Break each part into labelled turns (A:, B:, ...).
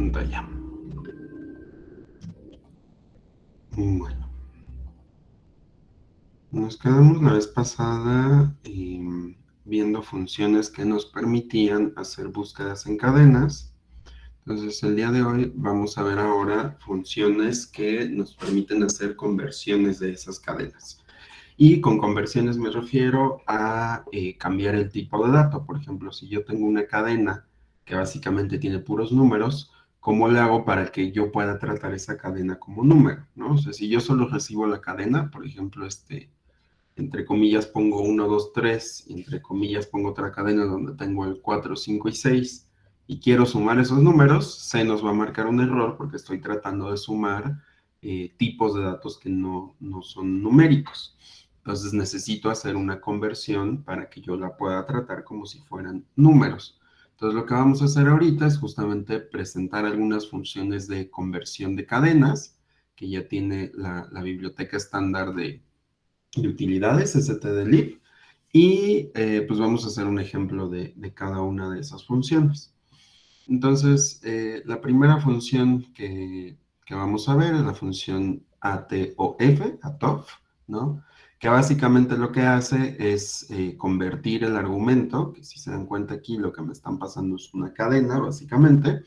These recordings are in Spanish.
A: pantalla. Bueno, nos quedamos la vez pasada viendo funciones que nos permitían hacer búsquedas en cadenas. Entonces, el día de hoy vamos a ver ahora funciones que nos permiten hacer conversiones de esas cadenas. Y con conversiones me refiero a cambiar el tipo de dato. Por ejemplo, si yo tengo una cadena que básicamente tiene puros números, ¿cómo le hago para que yo pueda tratar esa cadena como número, ¿no? O sea, si yo solo recibo la cadena, por ejemplo, entre comillas pongo 1, 2, 3, y entre comillas pongo otra cadena donde tengo el 4, 5 y 6, y quiero sumar esos números, se nos va a marcar un error porque estoy tratando de sumar tipos de datos que no son numéricos. Entonces necesito hacer una conversión para que yo la pueda tratar como si fueran números. Entonces lo que vamos a hacer ahorita es justamente presentar algunas funciones de conversión de cadenas, que ya tiene la biblioteca estándar de utilidades, stdlib, y pues vamos a hacer un ejemplo de cada una de esas funciones. Entonces, la primera función que vamos a ver es la función atof, ¿no? Que básicamente lo que hace es convertir el argumento, que si se dan cuenta aquí lo que me están pasando es una cadena, básicamente,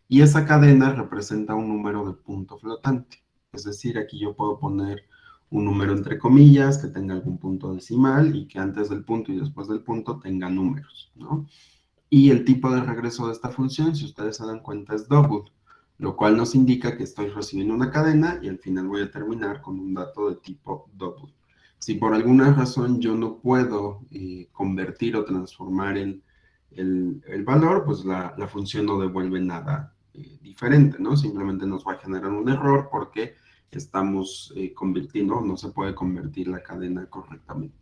A: y esa cadena representa un número de punto flotante. Es decir, aquí yo puedo poner un número entre comillas que tenga algún punto decimal y que antes del punto y después del punto tenga números, ¿no? Y el tipo de regreso de esta función, si ustedes se dan cuenta, es double, lo cual nos indica que estoy recibiendo una cadena y al final voy a terminar con un dato de tipo double. Si por alguna razón yo no puedo convertir o transformar el valor, pues la función no devuelve nada diferente, ¿no? Simplemente nos va a generar un error porque estamos convirtiendo, no se puede convertir la cadena correctamente,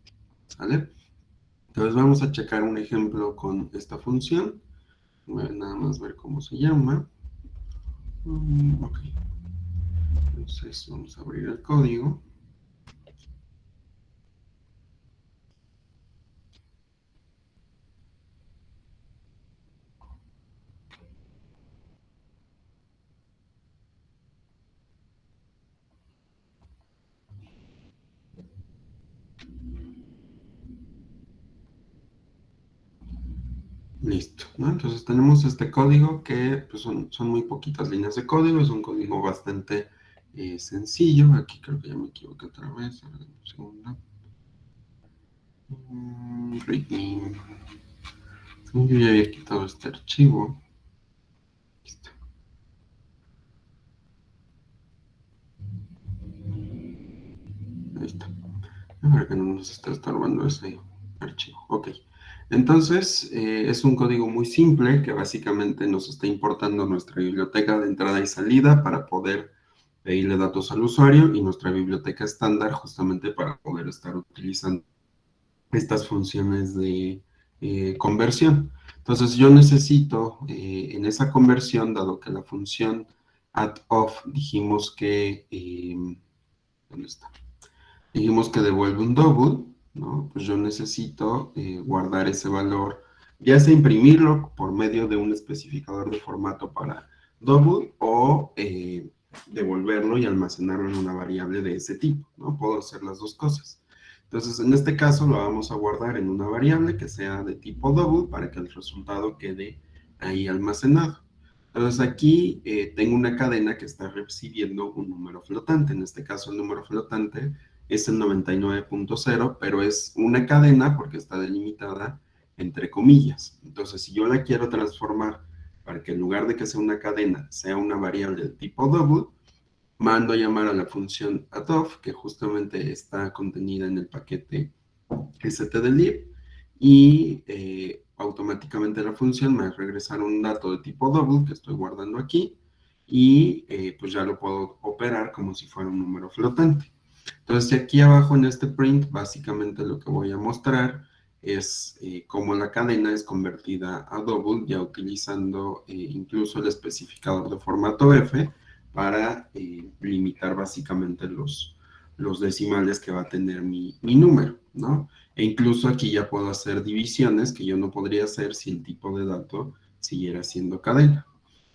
A: ¿sale? Entonces vamos a checar un ejemplo con esta función. Voy a nada más ver cómo se llama. Ok. Entonces vamos a abrir el código. Listo, ¿no? Entonces tenemos este código que pues, son muy poquitas líneas de código, es un código bastante sencillo. Aquí creo que ya me equivoqué otra vez. A ver, un segundo. Readme. Según yo ya había quitado este archivo. Listo. Ahí está. A ver que no nos está estorbando ese archivo. Ok. Entonces, es un código muy simple que básicamente nos está importando nuestra biblioteca de entrada y salida para poder pedirle datos al usuario y nuestra biblioteca estándar justamente para poder estar utilizando estas funciones de conversión. Entonces, yo necesito en esa conversión, dado que la función add_of dijimos que... ¿dónde está? Dijimos que devuelve un double, ¿no? Pues yo necesito guardar ese valor, ya sea imprimirlo por medio de un especificador de formato para double o devolverlo y almacenarlo en una variable de ese tipo, ¿no? Puedo hacer las dos cosas. Entonces, en este caso lo vamos a guardar en una variable que sea de tipo double para que el resultado quede ahí almacenado. Entonces aquí tengo una cadena que está recibiendo un número flotante. En este caso el número flotante es el 99.0, pero es una cadena porque está delimitada entre comillas. Entonces, si yo la quiero transformar para que en lugar de que sea una cadena, sea una variable de tipo double, mando a llamar a la función atof, que justamente está contenida en el paquete stdlib, y automáticamente la función me va a regresar un dato de tipo double que estoy guardando aquí, y pues ya lo puedo operar como si fuera un número flotante. Entonces, aquí abajo en este print, básicamente lo que voy a mostrar es cómo la cadena es convertida a double, ya utilizando incluso el especificador de formato F para limitar básicamente los decimales que va a tener mi número, ¿no? E incluso aquí ya puedo hacer divisiones que yo no podría hacer si el tipo de dato siguiera siendo cadena.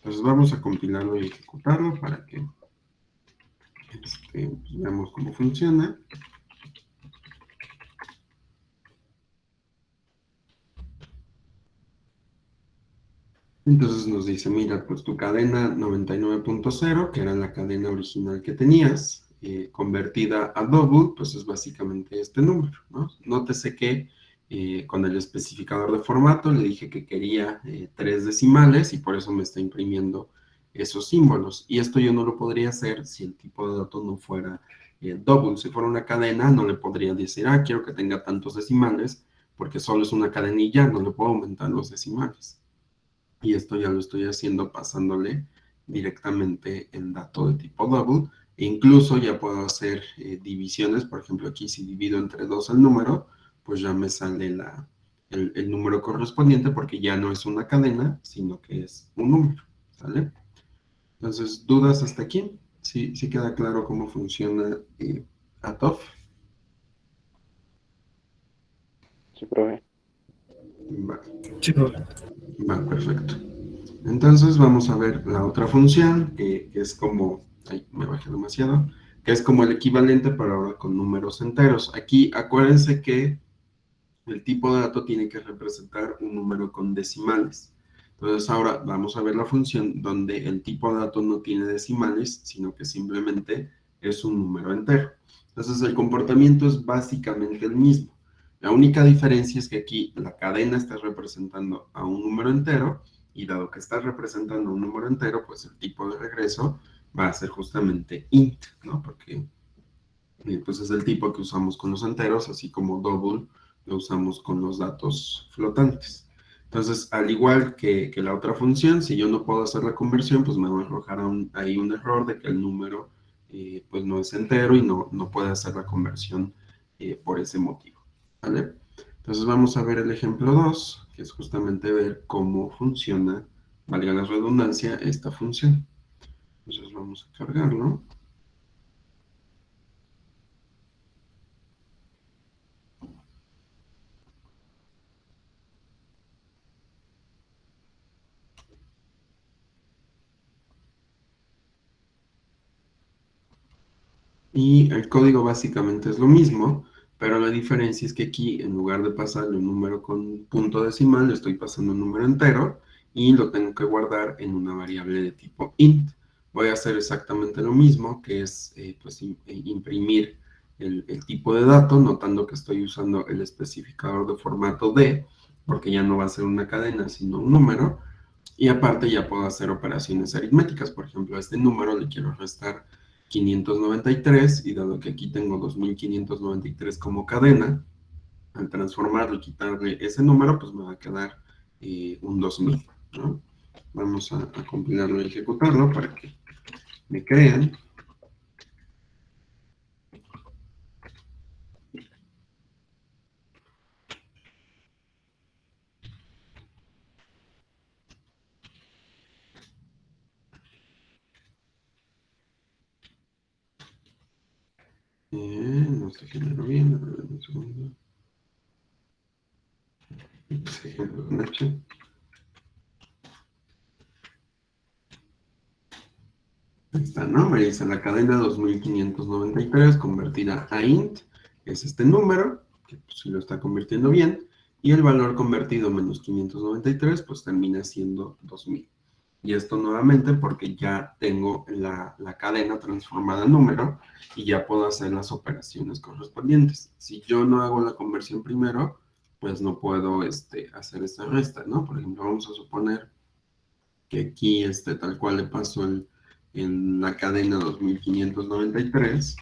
A: Entonces vamos a compilarlo y ejecutarlo para que veamos cómo funciona. Entonces nos dice, mira, pues tu cadena 99.0, que era la cadena original que tenías, convertida a double, pues es básicamente este número, ¿no? Nótese que con el especificador de formato le dije que quería 3 decimales y por eso me está imprimiendo esos símbolos. Y esto yo no lo podría hacer si el tipo de dato no fuera double. Si fuera una cadena, no le podría decir, quiero que tenga tantos decimales, porque solo es una cadenilla, no le puedo aumentar los decimales. Y esto ya lo estoy haciendo pasándole directamente el dato de tipo double. E incluso ya puedo hacer divisiones. Por ejemplo, aquí si divido entre 2 el número, pues ya me sale el número correspondiente porque ya no es una cadena, sino que es un número. ¿Sale? Entonces, ¿dudas hasta aquí? ¿Sí queda claro cómo funciona ATOF?
B: Sí, profe.
A: Va,
C: Sí, profe.
A: va, perfecto. Entonces vamos a ver la otra función, que es como, ay, me bajé demasiado, que es como el equivalente para ahora con números enteros. Aquí acuérdense que el tipo de dato tiene que representar un número con decimales. Entonces ahora vamos a ver la función donde el tipo de dato no tiene decimales, sino que simplemente es un número entero. Entonces el comportamiento es básicamente el mismo. La única diferencia es que aquí la cadena está representando a un número entero y dado que está representando a un número entero, pues el tipo de regreso va a ser justamente int, ¿no? Porque pues es el tipo que usamos con los enteros, así como double lo usamos con los datos flotantes. Entonces, al igual que la otra función, si yo no puedo hacer la conversión, pues me va a arrojar ahí un error de que el número pues no es entero y no puede hacer la conversión por ese motivo. ¿Vale? Entonces vamos a ver el ejemplo 2, que es justamente ver cómo funciona, valga la redundancia, esta función. Entonces vamos a cargarlo. Y el código básicamente es lo mismo, pero la diferencia es que aquí, en lugar de pasarle un número con punto decimal, le estoy pasando un número entero y lo tengo que guardar en una variable de tipo int. Voy a hacer exactamente lo mismo, que es pues, imprimir el tipo de dato, notando que estoy usando el especificador de formato D, porque ya no va a ser una cadena, sino un número. Y aparte ya puedo hacer operaciones aritméticas. Por ejemplo, a este número le quiero restar 593 y dado que aquí tengo 2593 como cadena, al transformarlo y quitarle ese número, pues me va a quedar un 2000, ¿no? Vamos a compilarlo y ejecutarlo para que me crean. No se generó bien, a ver, un segundo. Se generó con H. Ahí está, ¿no? Me dice la cadena 2593 convertida a int, es este número, que pues, sí lo está convirtiendo bien, y el valor convertido menos 593, pues termina siendo 2000. Y esto nuevamente porque ya tengo la cadena transformada en número y ya puedo hacer las operaciones correspondientes. Si yo no hago la conversión primero, pues no puedo hacer esta resta, ¿no? Por ejemplo, vamos a suponer que aquí tal cual le pasó en la cadena 2593,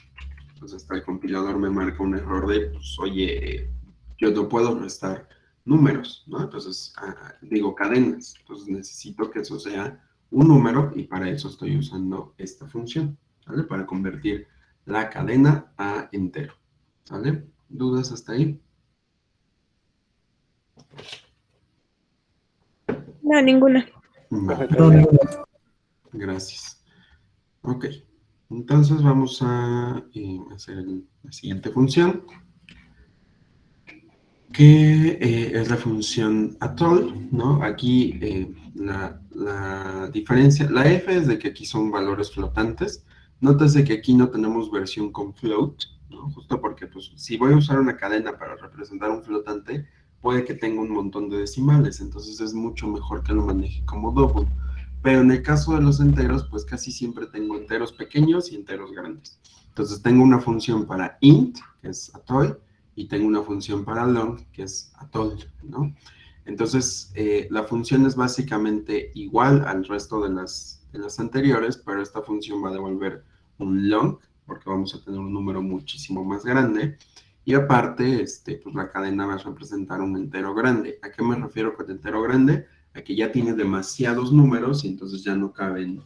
A: pues hasta el compilador me marca un error de, pues oye, yo no puedo restar números, ¿no? Entonces, digo cadenas, entonces necesito que eso sea un número y para eso estoy usando esta función, ¿vale? Para convertir la cadena a entero, ¿vale? ¿Dudas hasta ahí?
D: No, ninguna.
A: Vale,
B: Profe, también.
A: gracias. Ok, entonces vamos a hacer la siguiente función. que es la función atol, ¿no? Aquí la diferencia, la f es de que aquí son valores flotantes. Nótese que aquí no tenemos versión con float, ¿no? Justo porque pues, si voy a usar una cadena para representar un flotante, puede que tenga un montón de decimales, entonces es mucho mejor que lo maneje como double. Pero en el caso de los enteros, pues casi siempre tengo enteros pequeños y enteros grandes. Entonces tengo una función para int, que es atol, y tengo una función para long, que es atol, ¿no? Entonces, la función es básicamente igual al resto de las anteriores, pero esta función va a devolver un long, porque vamos a tener un número muchísimo más grande, y aparte, pues la cadena va a representar un entero grande. ¿A qué me refiero con entero grande? A que ya tiene demasiados números y entonces ya no caben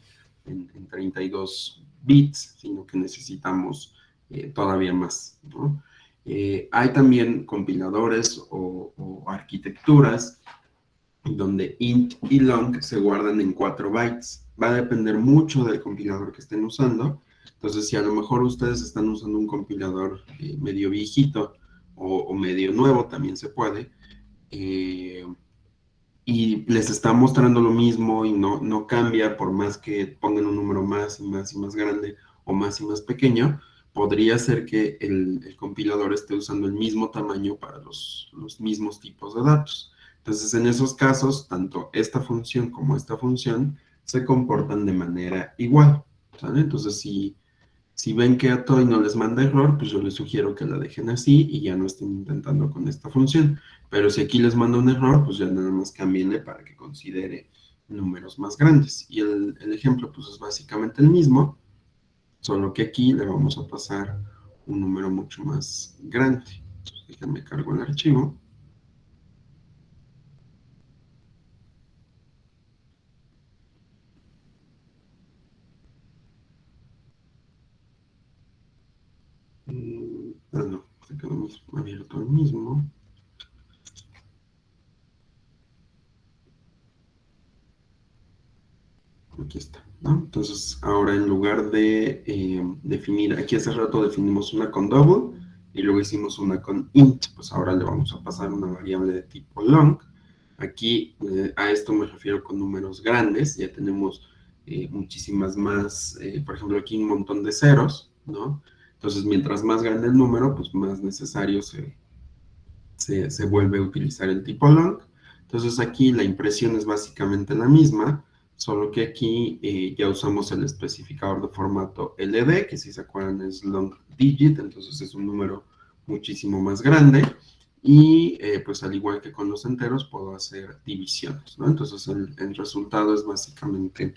A: en 32 bits, sino que necesitamos todavía más, ¿no? Hay también compiladores o arquitecturas donde int y long se guardan en 4 bytes. Va a depender mucho del compilador que estén usando. Entonces, si a lo mejor ustedes están usando un compilador medio viejito o medio nuevo, también se puede, y les está mostrando lo mismo y no cambia por más que pongan un número más y más y más grande o más y más pequeño, podría ser que el compilador esté usando el mismo tamaño para los mismos tipos de datos. Entonces, en esos casos, tanto esta función como esta función se comportan de manera igual, ¿sale? Entonces, si ven que a Toy no les manda error, pues yo les sugiero que la dejen así y ya no estén intentando con esta función. Pero si aquí les manda un error, pues ya nada más cámbienle para que considere números más grandes. Y el ejemplo, pues es básicamente el mismo, solo que aquí le vamos a pasar un número mucho más grande. Entonces, déjenme cargo el archivo. No, se quedó abierto el mismo. Aquí está, ¿no? Entonces, ahora en lugar de definir, aquí hace rato definimos una con double y luego hicimos una con int, pues ahora le vamos a pasar una variable de tipo long. Aquí a esto me refiero con números grandes, ya tenemos muchísimas más, por ejemplo, aquí un montón de ceros, ¿no? Entonces, mientras más grande el número, pues más necesario se vuelve a utilizar el tipo long. Entonces aquí la impresión es básicamente la misma, solo que aquí ya usamos el especificador de formato LD, que si se acuerdan es long digit, entonces es un número muchísimo más grande. Y pues al igual que con los enteros puedo hacer divisiones, ¿no? Entonces el resultado es básicamente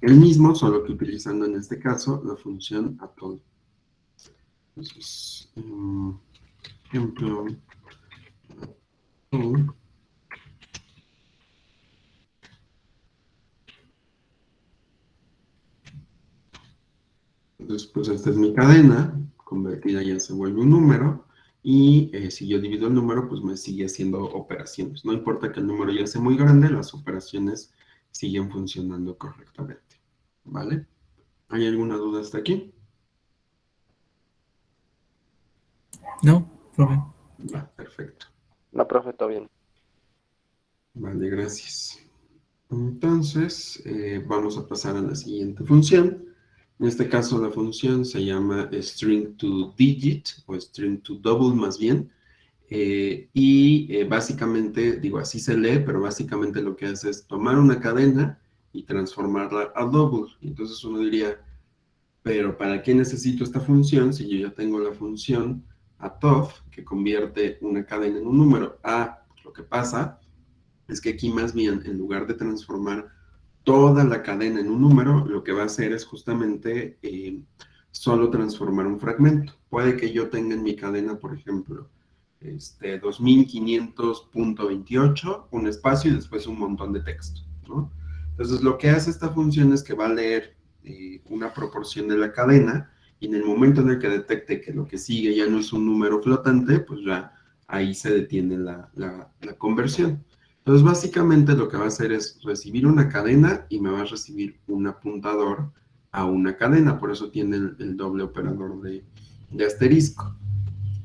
A: el mismo, solo que utilizando en este caso la función atol. Entonces, ejemplo, entonces, pues esta es mi cadena, convertida ya se vuelve un número, y si yo divido el número, pues me sigue haciendo operaciones. No importa que el número ya sea muy grande, las operaciones siguen funcionando correctamente, ¿vale? ¿Hay alguna duda hasta aquí?
B: No, profe.
A: Va, perfecto.
B: No, profe, todo bien.
A: Vale, gracias. Entonces, vamos a pasar a la siguiente función. En este caso, la función se llama string to digit, o string to double más bien. Básicamente, digo, así se lee, pero básicamente lo que hace es tomar una cadena y transformarla a double. Entonces uno diría, pero ¿para qué necesito esta función si yo ya tengo la función atof que convierte una cadena en un número? Pues lo que pasa es que aquí más bien, en lugar de transformar toda la cadena en un número, lo que va a hacer es justamente solo transformar un fragmento. Puede que yo tenga en mi cadena, por ejemplo, 2500.28, un espacio y después un montón de texto, ¿no? Entonces, lo que hace esta función es que va a leer una proporción de la cadena y en el momento en el que detecte que lo que sigue ya no es un número flotante, pues ya ahí se detiene la conversión. Entonces, básicamente lo que va a hacer es recibir una cadena y me va a recibir un apuntador a una cadena, por eso tiene el doble operador de asterisco.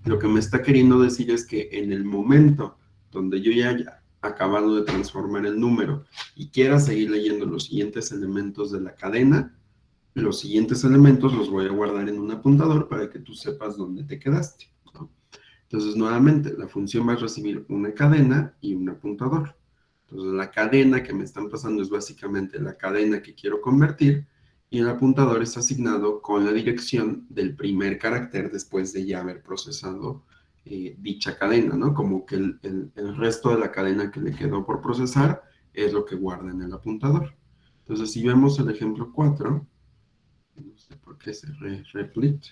A: Lo que me está queriendo decir es que en el momento donde yo ya haya acabado de transformar el número y quiera seguir leyendo los siguientes elementos de la cadena, los siguientes elementos los voy a guardar en un apuntador para que tú sepas dónde te quedaste, ¿no? Entonces, nuevamente, la función va a recibir una cadena y un apuntador. Entonces, la cadena que me están pasando es básicamente la cadena que quiero convertir y el apuntador es asignado con la dirección del primer carácter después de ya haber procesado dicha cadena, ¿no? Como que el resto de la cadena que le quedó por procesar es lo que guarda en el apuntador. Entonces, si vemos el ejemplo 4, no sé por qué se replit.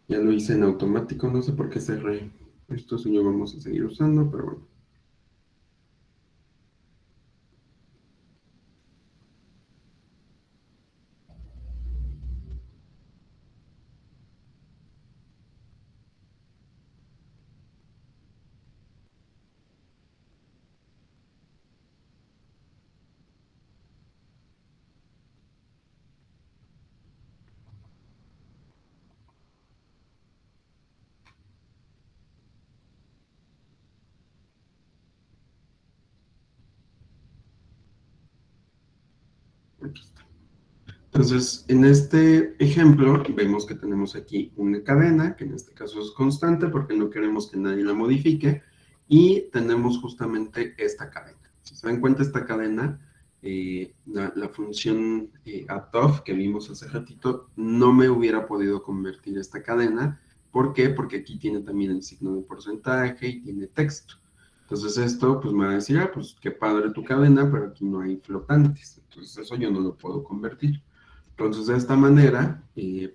A: Ya lo hice en automático, no sé por qué cerré. Esto sí lo vamos a seguir usando, pero bueno. Aquí está. Entonces, en este ejemplo, vemos que tenemos aquí una cadena, que en este caso es constante porque no queremos que nadie la modifique, y tenemos justamente esta cadena. Si se dan cuenta, esta cadena, la función add que vimos hace ratito, no me hubiera podido convertir esta cadena. ¿Por qué? Porque aquí tiene también el signo de porcentaje y tiene texto. Entonces esto pues me va a decir, ah, pues qué padre tu cadena, pero aquí no hay flotantes. Entonces eso yo no lo puedo convertir. Entonces, de esta manera,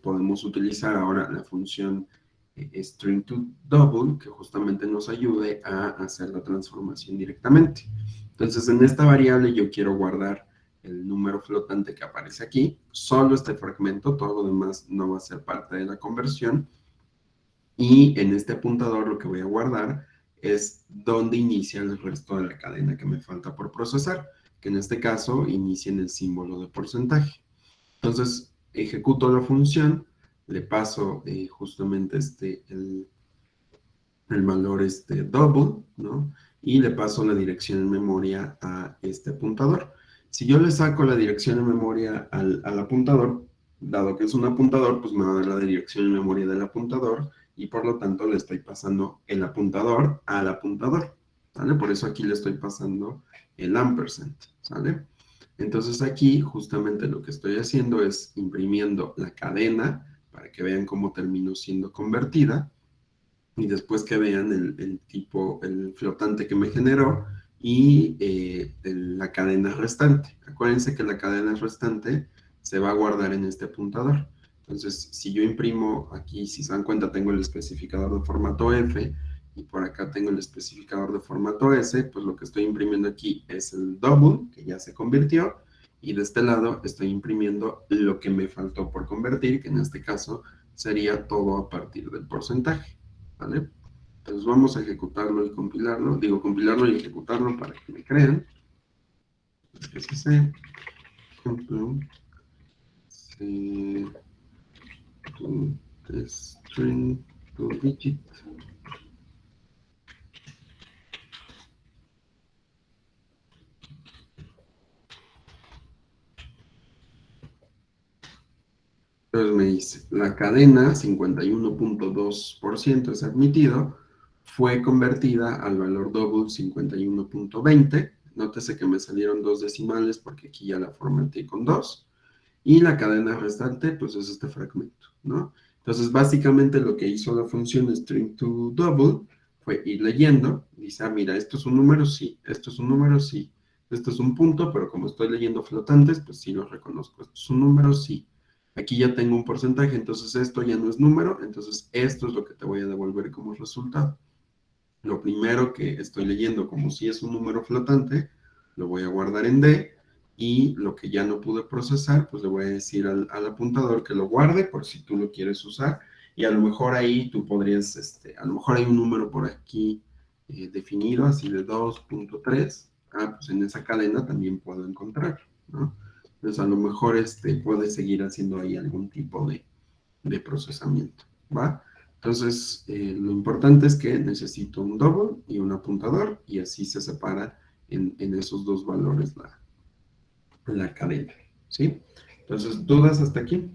A: podemos utilizar ahora la función string to double, que justamente nos ayude a hacer la transformación directamente. Entonces, en esta variable yo quiero guardar el número flotante que aparece aquí, solo este fragmento, todo lo demás no va a ser parte de la conversión. Y en este apuntador lo que voy a guardar es dónde inicia el resto de la cadena que me falta por procesar, que en este caso inicia en el símbolo de porcentaje. Entonces, ejecuto la función, le paso justamente el valor double, ¿no? Y le paso la dirección en memoria a este apuntador. Si yo le saco la dirección en memoria al apuntador, dado que es un apuntador, pues me va a dar la dirección en memoria del apuntador y por lo tanto le estoy pasando el apuntador al apuntador, ¿vale? Por eso aquí le estoy pasando el ampersand, ¿sale? Entonces aquí justamente lo que estoy haciendo es imprimiendo la cadena para que vean cómo terminó siendo convertida y después que vean el tipo, el flotante que me generó y la cadena restante. Acuérdense que la cadena restante se va a guardar en este apuntador. Entonces, si yo imprimo aquí, si se dan cuenta, tengo el especificador de formato F y por acá tengo el especificador de formato S, pues lo que estoy imprimiendo aquí es el double, que ya se convirtió, y de este lado estoy imprimiendo lo que me faltó por convertir, que en este caso sería todo a partir del porcentaje. ¿Vale? Entonces vamos a ejecutarlo y compilarlo. Digo, compilarlo y ejecutarlo para que me crean. SC, ejemplo, string to digit. Entonces me dice, la cadena 51.2% es admitido, fue convertida al valor double 51.20. Nótese que me salieron dos decimales porque aquí ya la formateé con 2. Y la cadena restante, pues es este fragmento, ¿no? Entonces, básicamente lo que hizo la función string to double fue ir leyendo, dice, ah, mira, esto es un número, sí, esto es un número, sí, esto es un punto, pero como estoy leyendo flotantes, pues sí lo reconozco, esto es un número, sí. Aquí ya tengo un porcentaje, entonces esto ya no es número, entonces esto es lo que te voy a devolver como resultado. Lo primero que estoy leyendo, como si es un número flotante, lo voy a guardar en D, y lo que ya no pude procesar, pues le voy a decir al apuntador que lo guarde por si tú lo quieres usar, y a lo mejor ahí tú podrías, a lo mejor hay un número por aquí definido, así de 2.3, pues en esa cadena también puedo encontrar, ¿no? Entonces a lo mejor puede seguir haciendo ahí algún tipo de procesamiento, ¿va? Entonces, lo importante es que necesito un double y un apuntador y así se separa en esos dos valores la cadena, ¿sí? Entonces, ¿dudas hasta aquí?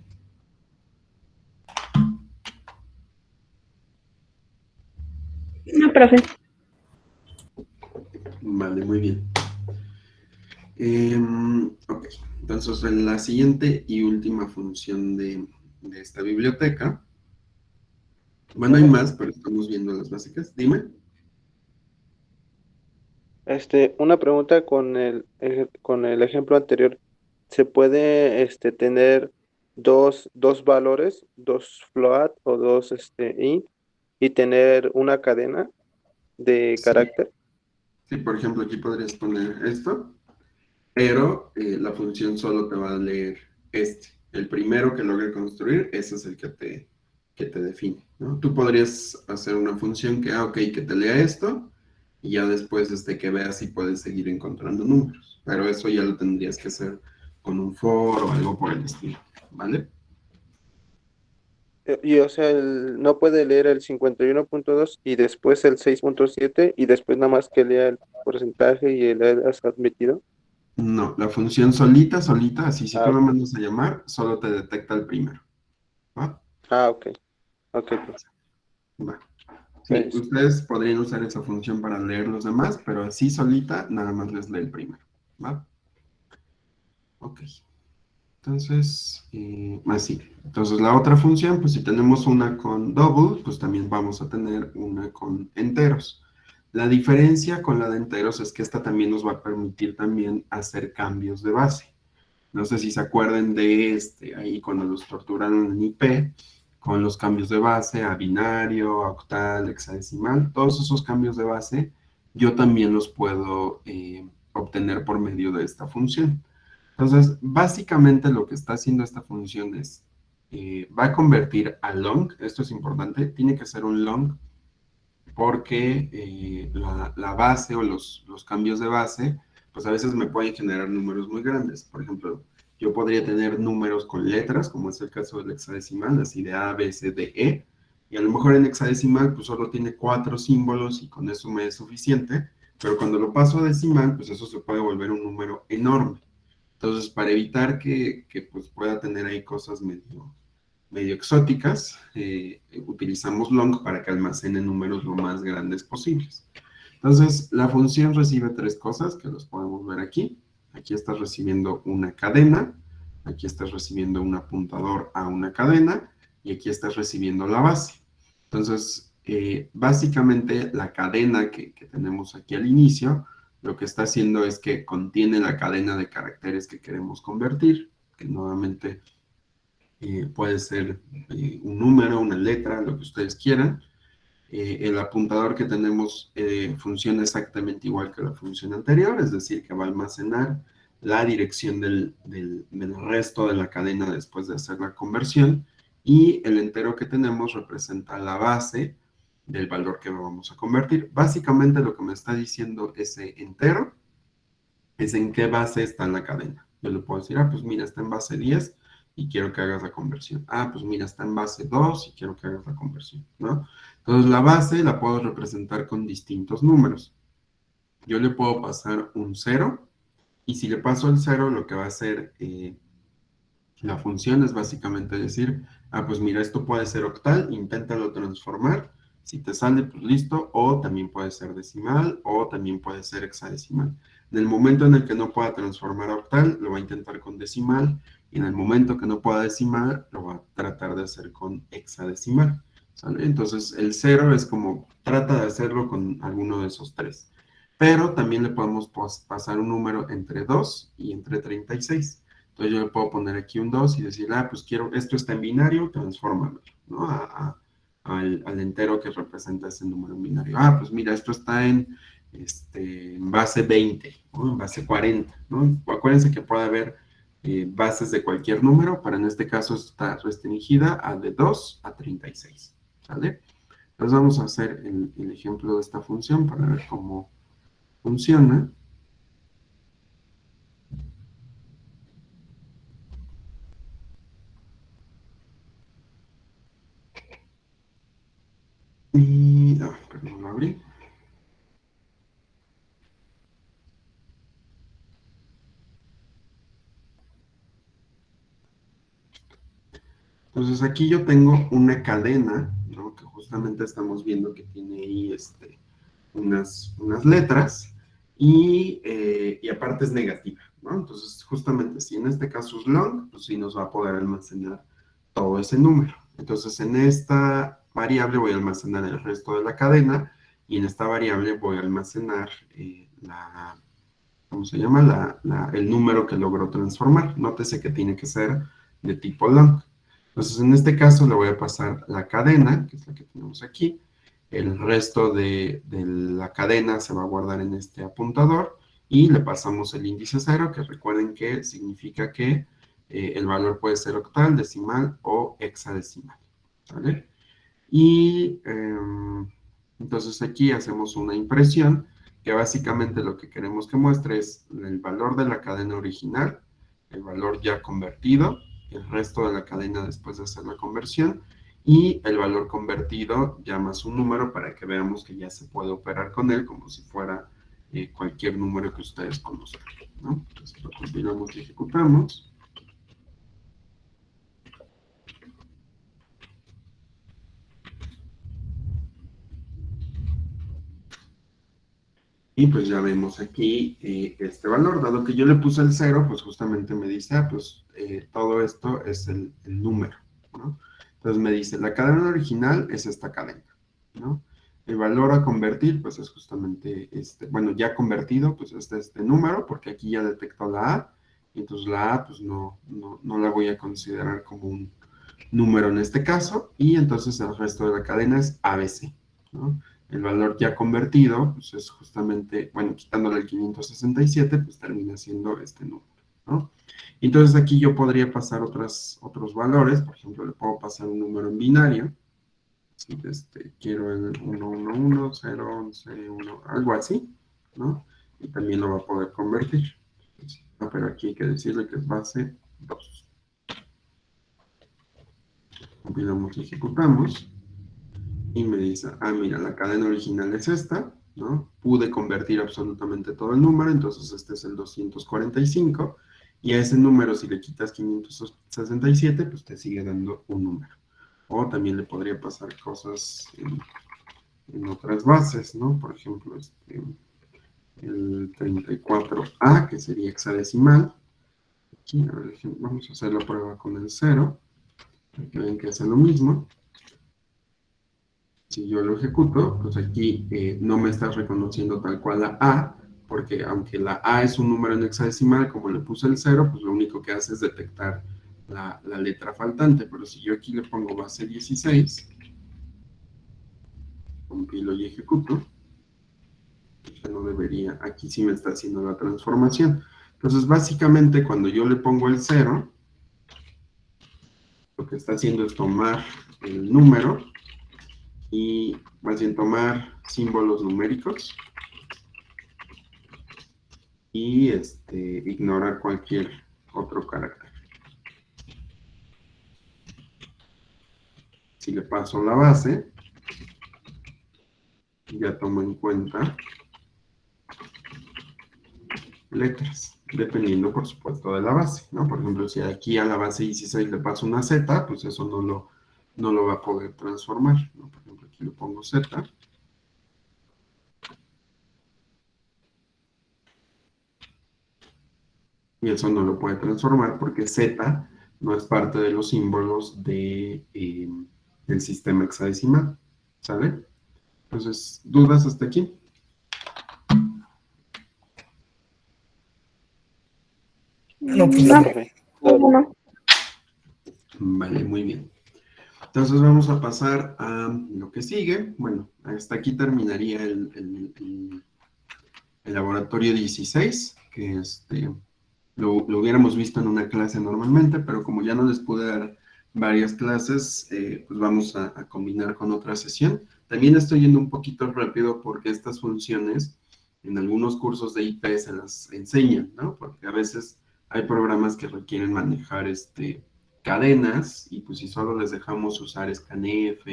C: No, profe.
A: Vale, muy bien. Ok, entonces la siguiente y última función de esta biblioteca. Bueno, hay más, pero estamos viendo las básicas. Dime.
B: Una pregunta con el ejemplo anterior. ¿Se puede tener dos valores, dos float o dos int y tener una cadena de
A: Sí,
B: carácter?
A: sí, por ejemplo, aquí podrías poner esto, pero la función solo te va a leer este. El primero que logre construir, ese es el que te define, ¿no? Tú podrías hacer una función que, ok, que te lea esto, y ya después que veas si puedes seguir encontrando números. Pero eso ya lo tendrías que hacer con un for o algo por el estilo, ¿vale?
B: Y o sea, no puede leer el 51.2 y después el 6.7 y después nada más que lea el porcentaje y el has admitido.
A: No, la función solita, solita, así si tú
B: Ah,
A: la mandas a llamar, solo te detecta el primero, ¿va?
B: ok, ok, profe.
A: Va. Sí,
B: Entonces,
A: ustedes podrían usar esa función para leer los demás, pero así solita nada más les lee el primero, ¿va? Ok. Entonces, así. Entonces la otra función, pues si tenemos una con double, pues también vamos a tener una con enteros. La diferencia con la de enteros es que esta también nos va a permitir también hacer cambios de base. No sé si se acuerdan de ahí cuando los torturaron en IP, con los cambios de base a binario, a octal, hexadecimal, todos esos cambios de base, yo también los puedo obtener por medio de esta función. Entonces, básicamente lo que está haciendo esta función es, va a convertir a long, esto es importante, tiene que ser un long porque la base o los cambios de base, pues a veces me pueden generar números muy grandes. Por ejemplo, yo podría tener números con letras, como es el caso del hexadecimal, así de A, B, C, D, E, y a lo mejor en hexadecimal pues solo tiene 4 símbolos y con eso me es suficiente, pero cuando lo paso a decimal, pues eso se puede volver un número enorme. Entonces, para evitar que pues pueda tener ahí cosas medio exóticas, utilizamos long para que almacene números lo más grandes posibles. Entonces, la función recibe tres cosas que los podemos ver aquí. Aquí estás recibiendo una cadena, aquí estás recibiendo un apuntador a una cadena y aquí estás recibiendo la base. Entonces, básicamente la cadena que tenemos aquí al inicio, lo que está haciendo es que contiene la cadena de caracteres que queremos convertir, que nuevamente puede ser un número, una letra, lo que ustedes quieran. El apuntador que tenemos funciona exactamente igual que la función anterior, es decir, que va a almacenar la dirección del resto de la cadena después de hacer la conversión, y el entero que tenemos representa la base del valor que vamos a convertir. Básicamente lo que me está diciendo ese entero es en qué base está la cadena. Yo le puedo decir, pues mira, está en base 10 y quiero que hagas la conversión. Pues mira, está en base 2 y quiero que hagas la conversión, ¿no? Entonces la base la puedo representar con distintos números. Yo le puedo pasar un 0 y si le paso el 0, lo que va a hacer la función es básicamente decir, pues mira, esto puede ser octal, inténtalo transformar. Si te sale, pues listo, o también puede ser decimal, o también puede ser hexadecimal. En el momento en el que no pueda transformar a octal, lo va a intentar con decimal, y en el momento que no pueda decimal, lo va a tratar de hacer con hexadecimal, ¿sale? Entonces, el 0 es como, trata de hacerlo con alguno de esos tres. Pero también le podemos pasar un número entre 2 y entre 36. Entonces yo le puedo poner aquí un 2 y decir, pues quiero, esto está en binario, transfórmalo, ¿no? Al entero que representa ese número en binario. Pues mira, esto está en base 20, ¿no? En base 40, ¿no? Acuérdense que puede haber bases de cualquier número, pero en este caso está restringida a de 2 a 36, ¿sale? Entonces vamos a hacer el ejemplo de esta función para ver cómo funciona. Y, perdón, lo abrí. Entonces aquí yo tengo una cadena, ¿no? Que justamente estamos viendo que tiene ahí unas letras y aparte es negativa, ¿no? Entonces justamente si en este caso es long, pues sí nos va a poder almacenar todo ese número. Entonces en esta variable voy a almacenar el resto de la cadena y en esta variable voy a almacenar ¿cómo se llama? El número que logró transformar. Nótese que tiene que ser de tipo long. Entonces, en este caso le voy a pasar la cadena, que es la que tenemos aquí. El resto de la cadena se va a guardar en este apuntador y le pasamos el índice 0, que recuerden que significa que el valor puede ser octal, decimal o hexadecimal. ¿Vale? Y entonces aquí hacemos una impresión que básicamente lo que queremos que muestre es el valor de la cadena original, el valor ya convertido, el resto de la cadena después de hacer la conversión y el valor convertido ya más un número para que veamos que ya se puede operar con él como si fuera cualquier número que ustedes conozcan, ¿no? Entonces lo compilamos y ejecutamos. Y pues ya vemos aquí este valor, dado que yo le puse el 0, pues justamente me dice, pues todo esto es el número, ¿no? Entonces me dice, la cadena original es esta cadena, ¿no? El valor a convertir, pues es justamente bueno, ya convertido, pues es este número, porque aquí ya detectó la A, y entonces la A, pues no la voy a considerar como un número en este caso, y entonces el resto de la cadena es ABC, ¿no? El valor ya convertido, pues es justamente, bueno, quitándole el 567, pues termina siendo este número, ¿no? Entonces aquí yo podría pasar otros valores, por ejemplo, le puedo pasar un número en binario, si quiero el 111, 011, 1, algo así, ¿no? Y también lo va a poder convertir. Pero aquí hay que decirle que es base 2. Compilamos y ejecutamos. Y me dice, mira, la cadena original es esta, ¿no? Pude convertir absolutamente todo el número, entonces este es el 245, y a ese número si le quitas 567, pues te sigue dando un número. O también le podría pasar cosas en otras bases, ¿no? Por ejemplo, el 34A, que sería hexadecimal. Aquí, a ver, vamos a hacer la prueba con el 0, para que vean que hace lo mismo. Si yo lo ejecuto, pues aquí no me está reconociendo tal cual la A, porque aunque la A es un número en hexadecimal, como le puse el 0, pues lo único que hace es detectar la letra faltante. Pero si yo aquí le pongo base 16, compilo y ejecuto, ya no debería, aquí sí me está haciendo la transformación. Entonces, básicamente, cuando yo le pongo el 0, lo que está haciendo es tomar el número y más bien tomar símbolos numéricos y ignorar cualquier otro carácter. Si le paso la base, ya tomo en cuenta letras, dependiendo por supuesto de la base, ¿no? Por ejemplo, si aquí a la base 16 le paso una Z, pues eso no lo va a poder transformar, ¿no? Por ejemplo, aquí le pongo Z. Y eso no lo puede transformar porque Z no es parte de los símbolos del sistema hexadecimal, ¿sale? Entonces, ¿dudas hasta aquí?
B: No, pues
C: No,
B: profe.
C: no.
A: Vale, muy bien. Entonces vamos a pasar a lo que sigue. Bueno, hasta aquí terminaría el laboratorio 16, que lo hubiéramos visto en una clase normalmente, pero como ya no les pude dar varias clases, pues vamos a combinar con otra sesión. También estoy yendo un poquito rápido porque estas funciones en algunos cursos de IP se las enseñan, ¿no? Porque a veces hay programas que requieren manejar cadenas y pues si solo les dejamos usar scanf,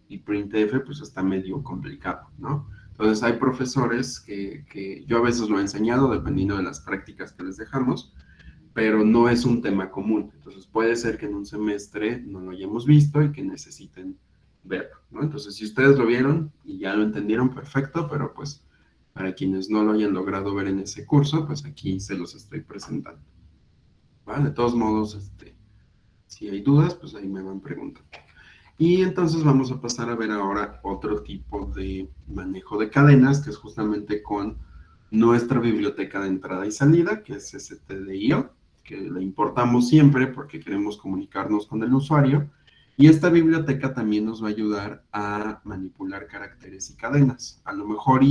A: y printf pues está medio complicado, ¿no? Entonces hay profesores que yo a veces lo he enseñado dependiendo de las prácticas que les dejamos, pero no es un tema común. Entonces puede ser que en un semestre no lo hayamos visto y que necesiten verlo, ¿no? Entonces si ustedes lo vieron y ya lo entendieron, perfecto, pero pues para quienes no lo hayan logrado ver en ese curso, pues aquí se los estoy presentando. ¿Vale? De todos modos, si hay dudas, pues ahí me van preguntando. Y entonces vamos a pasar a ver ahora otro tipo de manejo de cadenas, que es justamente con nuestra biblioteca de entrada y salida, que es stdio, que la importamos siempre porque queremos comunicarnos con el usuario. Y esta biblioteca también nos va a ayudar a manipular caracteres y cadenas. A lo mejor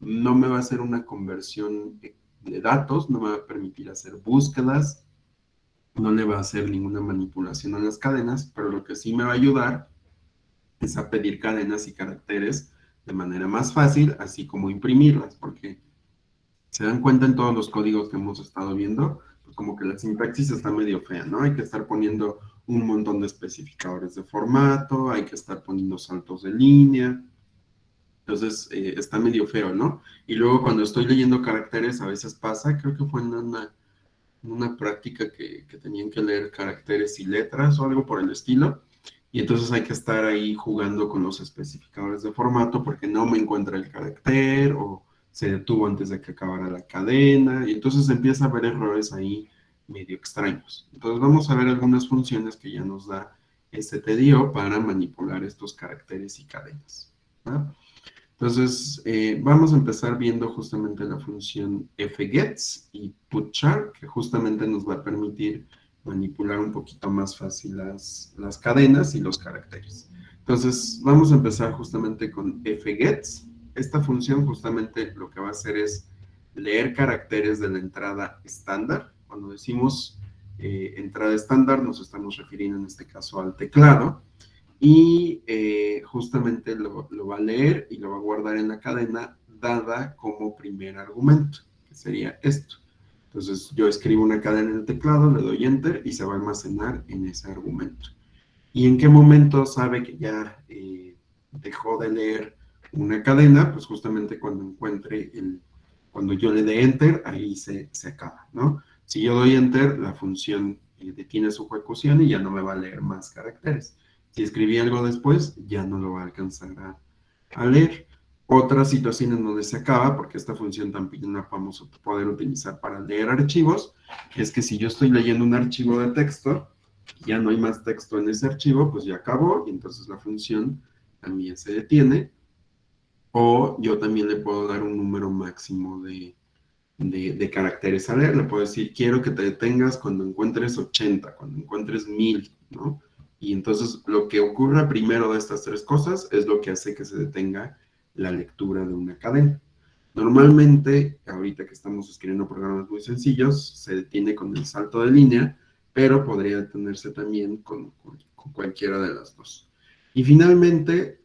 A: no me va a hacer una conversión de datos, no me va a permitir hacer búsquedas, no le va a hacer ninguna manipulación a las cadenas, pero lo que sí me va a ayudar es a pedir cadenas y caracteres de manera más fácil, así como imprimirlas, porque se dan cuenta en todos los códigos que hemos estado viendo, pues como que la sintaxis está medio fea, ¿no? Hay que estar poniendo un montón de especificadores de formato, hay que estar poniendo saltos de línea, entonces está medio feo, ¿no? Y luego cuando estoy leyendo caracteres, a veces pasa, creo que fue en una práctica que tenían que leer caracteres y letras o algo por el estilo, y entonces hay que estar ahí jugando con los especificadores de formato porque no me encuentra el carácter o se detuvo antes de que acabara la cadena, y entonces empieza a haber errores ahí medio extraños. Entonces vamos a ver algunas funciones que ya nos da stdio para manipular estos caracteres y cadenas, ¿va? Entonces, vamos a empezar viendo justamente la función fgets y putchar, que justamente nos va a permitir manipular un poquito más fácil las cadenas y los caracteres. Entonces, vamos a empezar justamente con fgets. Esta función justamente lo que va a hacer es leer caracteres de la entrada estándar. Cuando decimos entrada estándar, nos estamos refiriendo en este caso al teclado, y justamente lo va a leer y lo va a guardar en la cadena dada como primer argumento, que sería esto. Entonces yo escribo una cadena en el teclado, le doy enter y se va a almacenar en ese argumento. ¿Y en qué momento sabe que ya dejó de leer una cadena? Pues justamente cuando yo le dé enter, ahí se acaba, ¿no? Si yo doy enter, la función detiene su ejecución y ya no me va a leer más caracteres. Si escribí algo después, ya no lo va a alcanzar a leer. Otra situación en donde se acaba, porque esta función también la vamos a poder utilizar para leer archivos, es que si yo estoy leyendo un archivo de texto, ya no hay más texto en ese archivo, pues ya acabó, y entonces la función también se detiene. O yo también le puedo dar un número máximo de caracteres a leer. Le puedo decir, quiero que te detengas cuando encuentres 80, cuando encuentres 1000, ¿no? Y entonces lo que ocurra primero de estas tres cosas es lo que hace que se detenga la lectura de una cadena. Normalmente, ahorita que estamos escribiendo programas muy sencillos, se detiene con el salto de línea, pero podría detenerse también con cualquiera de las dos. Y finalmente,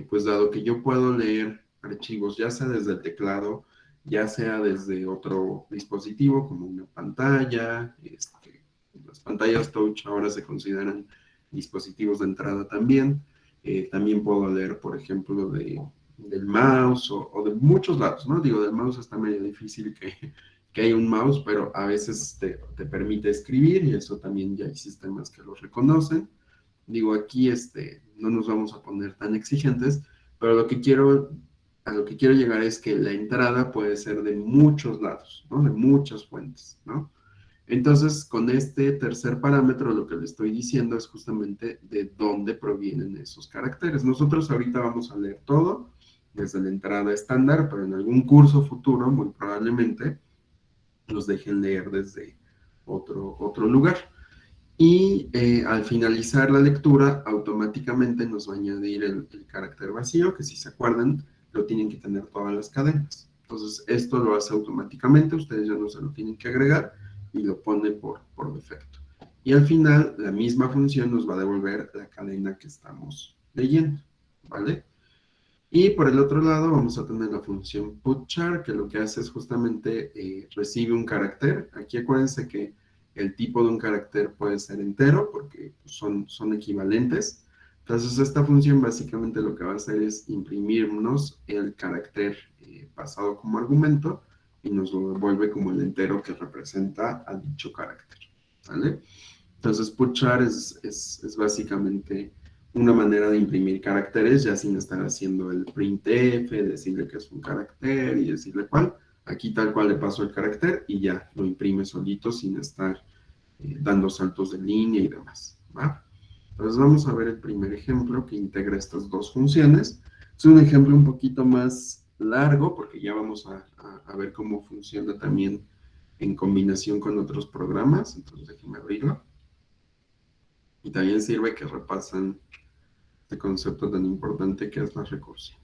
A: pues dado que yo puedo leer archivos, ya sea desde el teclado, ya sea desde otro dispositivo, como una pantalla, las pantallas touch ahora se consideran dispositivos de entrada también. También puedo leer, por ejemplo, del mouse o de muchos lados, ¿no? Digo, del mouse está medio difícil que haya un mouse, pero a veces te permite escribir y eso también ya hay sistemas que los reconocen. Digo, aquí no nos vamos a poner tan exigentes, pero a lo que quiero llegar es que la entrada puede ser de muchos lados, ¿no? De muchas fuentes, ¿no? Entonces, con este tercer parámetro, lo que le estoy diciendo es justamente de dónde provienen esos caracteres. Nosotros ahorita vamos a leer todo desde la entrada estándar, pero en algún curso futuro, muy probablemente, nos dejen leer desde otro lugar. Y al finalizar la lectura, automáticamente nos va a añadir el carácter vacío, que si se acuerdan, lo tienen que tener todas las cadenas. Entonces, esto lo hace automáticamente, ustedes ya no se lo tienen que agregar y lo pone por defecto. Y al final, la misma función nos va a devolver la cadena que estamos leyendo, ¿vale? Y por el otro lado vamos a tener la función putchar, que lo que hace es justamente recibe un carácter. Aquí acuérdense que el tipo de un carácter puede ser entero, porque son equivalentes, Entonces, esta función básicamente lo que va a hacer es imprimirnos el carácter pasado como argumento y nos lo devuelve como el entero que representa a dicho carácter, ¿vale? Entonces, putchar es básicamente una manera de imprimir caracteres ya sin estar haciendo el printf, decirle que es un carácter y decirle cuál. Aquí tal cual le paso el carácter y ya lo imprime solito sin estar dando saltos de línea y demás, ¿va? Entonces vamos a ver el primer ejemplo que integra estas dos funciones. Es un ejemplo un poquito más largo porque ya vamos a ver cómo funciona también en combinación con otros programas. Entonces déjenme abrirlo. Y también sirve que repasan este concepto tan importante que es la recursión.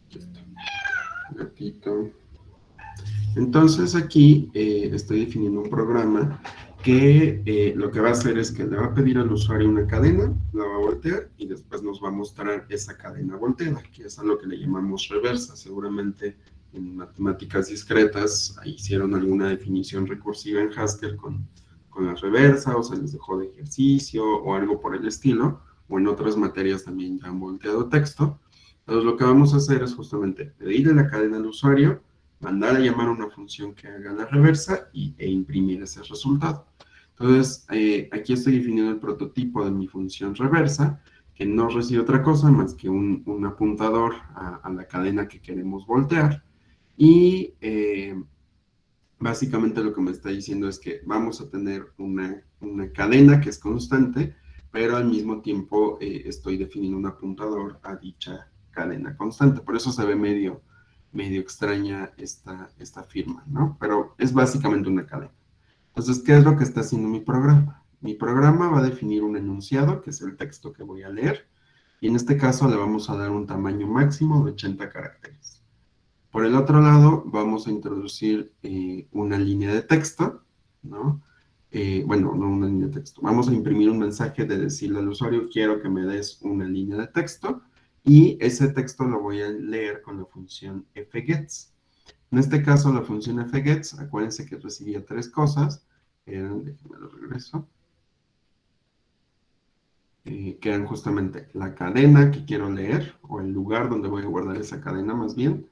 A: Aquí está. Gatito. Entonces aquí estoy definiendo un programa que lo que va a hacer es que le va a pedir al usuario una cadena, la va a voltear y después nos va a mostrar esa cadena volteada, que es a lo que le llamamos reversa. Seguramente en matemáticas discretas hicieron alguna definición recursiva en Haskell con la reversa, o se les dejó de ejercicio o algo por el estilo, o en otras materias también ya han volteado texto. Entonces lo que vamos a hacer es justamente pedirle la cadena al usuario, mandar a llamar a una función que haga la reversa e imprimir ese resultado. Entonces, aquí estoy definiendo el prototipo de mi función reversa, que no recibe otra cosa más que un apuntador a la cadena que queremos voltear. Y básicamente lo que me está diciendo es que vamos a tener una cadena que es constante, pero al mismo tiempo estoy definiendo un apuntador a dicha cadena constante. Por eso se ve medio extraña esta firma, ¿no? Pero es básicamente una cadena. Entonces, ¿qué es lo que está haciendo mi programa? Mi programa va a definir un enunciado, que es el texto que voy a leer, y en este caso le vamos a dar un tamaño máximo de 80 caracteres. Por el otro lado, vamos a introducir una línea de texto, ¿no? Bueno, no una línea de texto. Vamos a imprimir un mensaje de decirle al usuario, quiero que me des una línea de texto, y ese texto lo voy a leer con la función fgets. En este caso, la función fgets, acuérdense que recibía tres cosas, déjenme lo regreso, que eran justamente la cadena que quiero leer, o el lugar donde voy a guardar esa cadena más bien,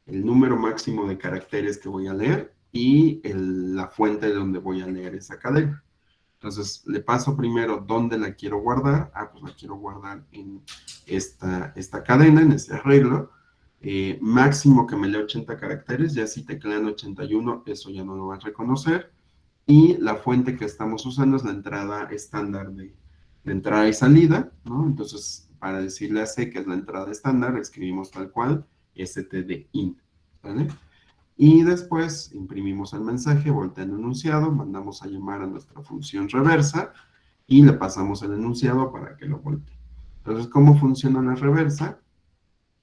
A: el número máximo de caracteres que voy a leer y la fuente de donde voy a leer esa cadena. Entonces, le paso primero dónde la quiero guardar. Pues la quiero guardar en esta cadena, en este arreglo. Máximo que me lea 80 caracteres, ya si teclean 81, eso ya no lo va a reconocer. Y la fuente que estamos usando es la entrada estándar de entrada y salida, ¿no? Entonces, para decirle a C que es la entrada estándar, escribimos tal cual stdin, ¿vale? Y después imprimimos el mensaje, voltea el enunciado, mandamos a llamar a nuestra función reversa y le pasamos el enunciado para que lo voltee. Entonces, ¿cómo funciona la reversa?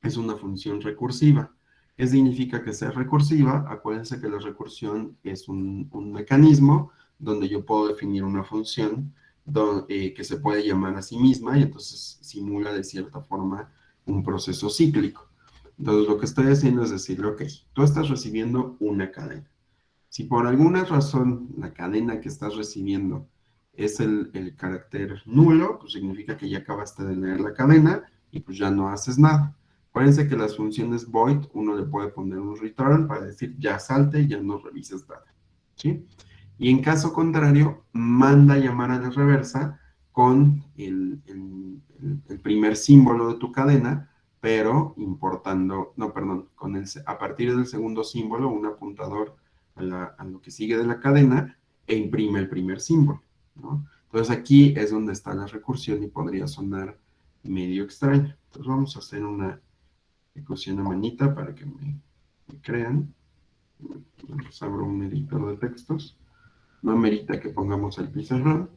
A: Es una función recursiva. ¿Qué significa que sea recursiva? Acuérdense que la recursión es un mecanismo donde yo puedo definir una función que se puede llamar a sí misma y entonces simula de cierta forma un proceso cíclico. Entonces lo que estoy haciendo es decirle, ok, tú estás recibiendo una cadena. Si por alguna razón la cadena que estás recibiendo es el carácter nulo, pues significa que ya acabaste de leer la cadena y pues ya no haces nada. Acuérdense que las funciones void, uno le puede poner un return para decir ya salte, ya no revises nada, ¿sí? Y en caso contrario, manda llamar a la reversa con el primer símbolo de tu cadena, pero importando, no, perdón, a partir del segundo símbolo, un apuntador a lo que sigue de la cadena e imprime el primer símbolo, ¿no? Entonces aquí es donde está la recursión y podría sonar medio extraño. Entonces vamos a hacer una ejecución a manita para que me crean. Les abro un editor de textos. No amerita que pongamos el pizarrón.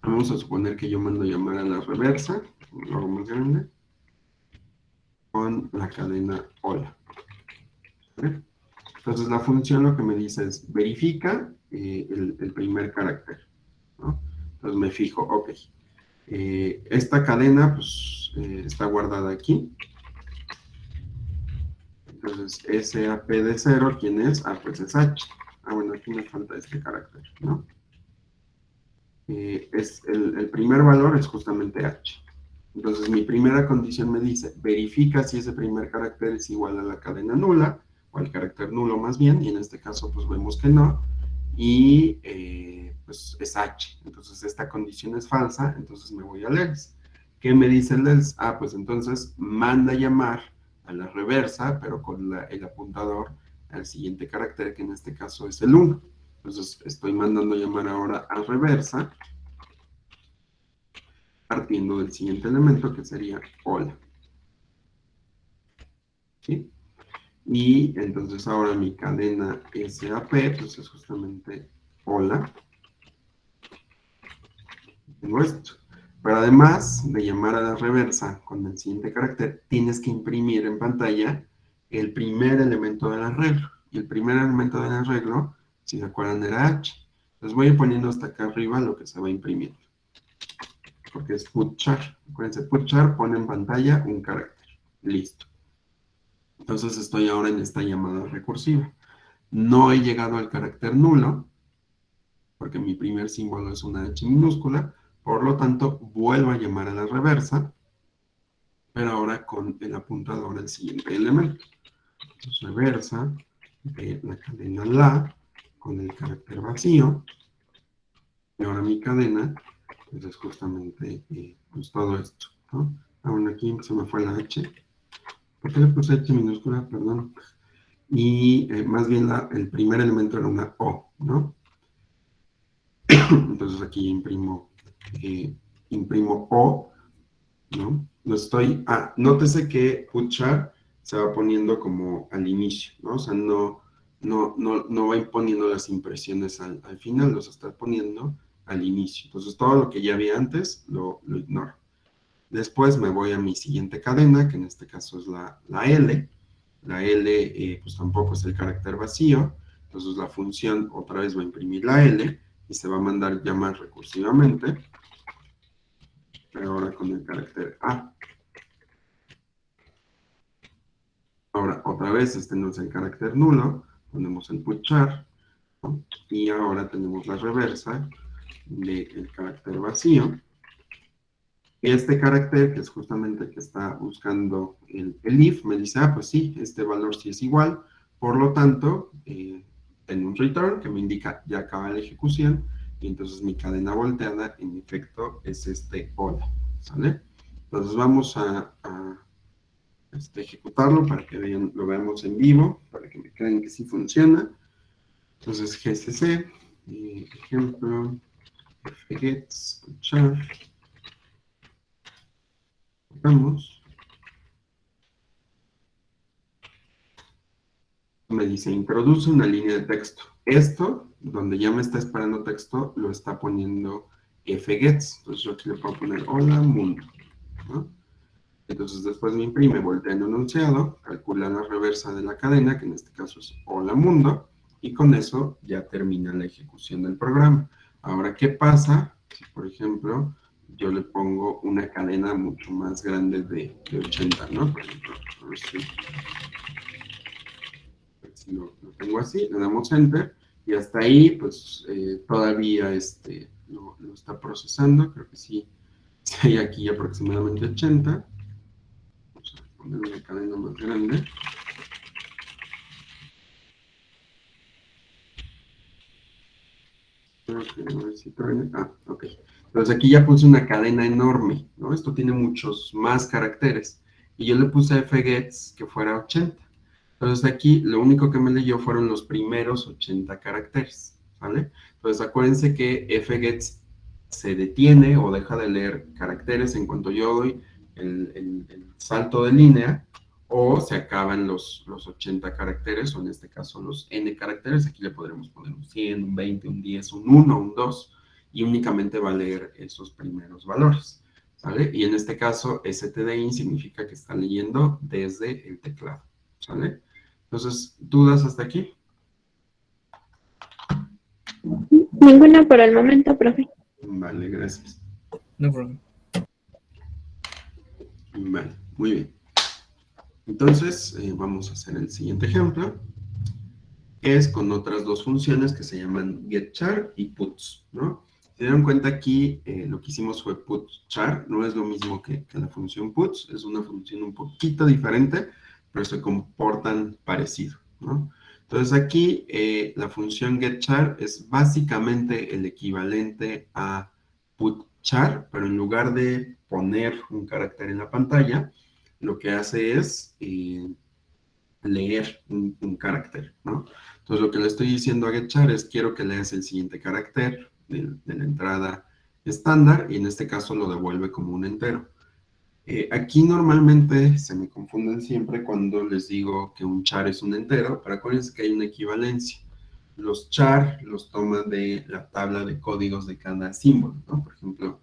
A: Vamos a suponer que yo mando llamar a la reversa, lo hago más grande, con la cadena hola. ¿Vale? Entonces la función lo que me dice es verifica el primer carácter, ¿no? Entonces me fijo, ok, esta cadena pues está guardada aquí. Entonces SAP de 0, ¿quién es? Ah, pues es H. Ah, bueno, aquí me falta este carácter, ¿no? El primer valor es justamente H. Entonces mi primera condición me dice, verifica si ese primer carácter es igual a la cadena nula, o al carácter nulo más bien, y en este caso pues vemos que no, y pues es H. Entonces esta condición es falsa, entonces me voy al else. ¿Qué me dice el else? Ah, pues entonces manda llamar a la reversa, pero con el apuntador al siguiente carácter, que en este caso es el 1. Entonces estoy mandando llamar ahora a reversa, partiendo del siguiente elemento, que sería hola. ¿Sí? Y entonces ahora mi cadena SAP, pues es justamente hola. Tengo esto. Pero además de llamar a la reversa con el siguiente carácter, tienes que imprimir en pantalla el primer elemento del arreglo. Y el primer elemento del arreglo, si se acuerdan, era H. Entonces voy a ir poniendo hasta acá arriba lo que se va imprimiendo. Porque es putchar. Acuérdense, putchar pone en pantalla un carácter. Listo. Entonces estoy ahora en esta llamada recursiva. No he llegado al carácter nulo, porque mi primer símbolo es una H minúscula, por lo tanto vuelvo a llamar a la reversa, pero ahora con el apuntador al siguiente elemento. Entonces, reversa de la cadena la con el carácter vacío, y ahora mi cadena pues es justamente pues todo esto, ¿no? Ahora aquí se me fue la H. ¿Por qué le puse H minúscula? Perdón. Y más bien el primer elemento era una O, ¿no? Entonces aquí imprimo O, ¿no? Nótese que putchar se va poniendo como al inicio, ¿no? O sea, no va imponiendo las impresiones al final, los está poniendo al inicio. Entonces todo lo que ya había antes lo ignoro. Después me voy a mi siguiente cadena, que en este caso es la L. La L pues tampoco es el carácter vacío, entonces la función otra vez va a imprimir la L y se va a mandar llamar recursivamente, pero ahora con el carácter A. Ahora otra vez este no es el carácter nulo, ponemos el putchar, ¿no? Y ahora tenemos la reversa del carácter vacío. Y este carácter, que es justamente el que está buscando el if, me dice, ah, pues sí, este valor sí es igual, por lo tanto, tengo un return que me indica ya acaba la ejecución, y entonces mi cadena volteada, en efecto, es este hola, ¿sale? Entonces vamos a ejecutarlo para que lo veamos en vivo, para que me crean que sí funciona. Entonces gcc, ejemplo, fget, escuchar. Vamos. Me dice, introduce una línea de texto. Esto, donde ya me está esperando texto, lo está poniendo fgets. Entonces yo aquí le puedo poner hola mundo, ¿no? Entonces después me imprime, voltea en enunciado, calcula la reversa de la cadena, que en este caso es hola mundo, y con eso ya termina la ejecución del programa. Ahora, ¿qué pasa si, por ejemplo, yo le pongo una cadena mucho más grande de 80, ¿no? Por ejemplo, a ver si lo tengo así, le damos Enter, y hasta ahí, pues, todavía lo está procesando, creo que sí hay aquí aproximadamente 80. Vamos a poner una cadena más grande. Ok. Entonces aquí ya puse una cadena enorme, ¿no? Esto tiene muchos más caracteres. Y yo le puse fgets que fuera 80. Entonces aquí lo único que me leyó fueron los primeros 80 caracteres, ¿vale? Entonces acuérdense que fgets se detiene o deja de leer caracteres en cuanto yo doy el salto de línea, o se acaban los 80 caracteres, o en este caso los n caracteres. Aquí le podremos poner un 100, un 20, un 10, un 1, un 2, y únicamente va a leer esos primeros valores, ¿sale? Y en este caso, stdin significa que está leyendo desde el teclado, ¿sale? Entonces, ¿dudas hasta aquí?
C: Ninguna por el momento, profe.
A: Vale, gracias.
D: No problem.
A: Vale, muy bien. Entonces, vamos a hacer el siguiente ejemplo, que es con otras dos funciones que se llaman getChar y puts, ¿no? Si se dieron cuenta aquí, lo que hicimos fue putChar, no es lo mismo que la función puts, es una función un poquito diferente, pero se comportan parecido, ¿no? Entonces aquí la función getChar es básicamente el equivalente a putChar, pero en lugar de poner un carácter en la pantalla, lo que hace es leer un carácter, ¿no? Entonces lo que le estoy diciendo a getChar es quiero que leas el siguiente carácter de la entrada estándar y en este caso lo devuelve como un entero. Aquí normalmente se me confunden siempre cuando les digo que un char es un entero, pero acuérdense que hay una equivalencia. Los char los toman de la tabla de códigos de cada símbolo, ¿no? Por ejemplo,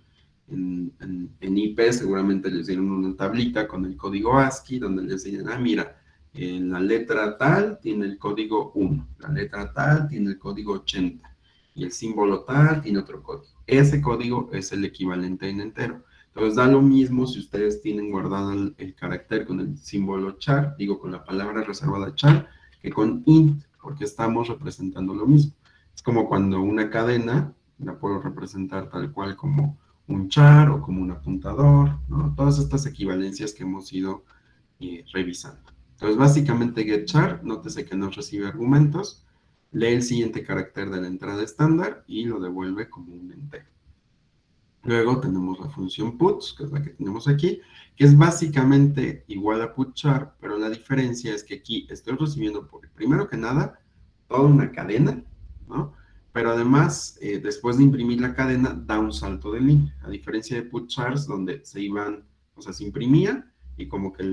A: en IP seguramente les dieron una tablita con el código ASCII donde les dicen, ah, mira, la letra tal tiene el código 1, la letra tal tiene el código 80 y el símbolo tal tiene otro código. Ese código es el equivalente en entero. Entonces da lo mismo si ustedes tienen guardado el carácter con el símbolo char, digo con la palabra reservada char, que con int, porque estamos representando lo mismo. Es como cuando una cadena la puedo representar tal cual como un char o como un apuntador, ¿no? Todas estas equivalencias que hemos ido revisando. Entonces básicamente getChar, nótese que no recibe argumentos, lee el siguiente carácter de la entrada estándar y lo devuelve como un entero. Luego tenemos la función puts, que es la que tenemos aquí, que es básicamente igual a putChar, pero la diferencia es que aquí estoy recibiendo, primero que nada, toda una cadena, ¿no? Pero además, después de imprimir la cadena, da un salto de línea, a diferencia de putChars, donde se iban, o sea, se imprimía y como que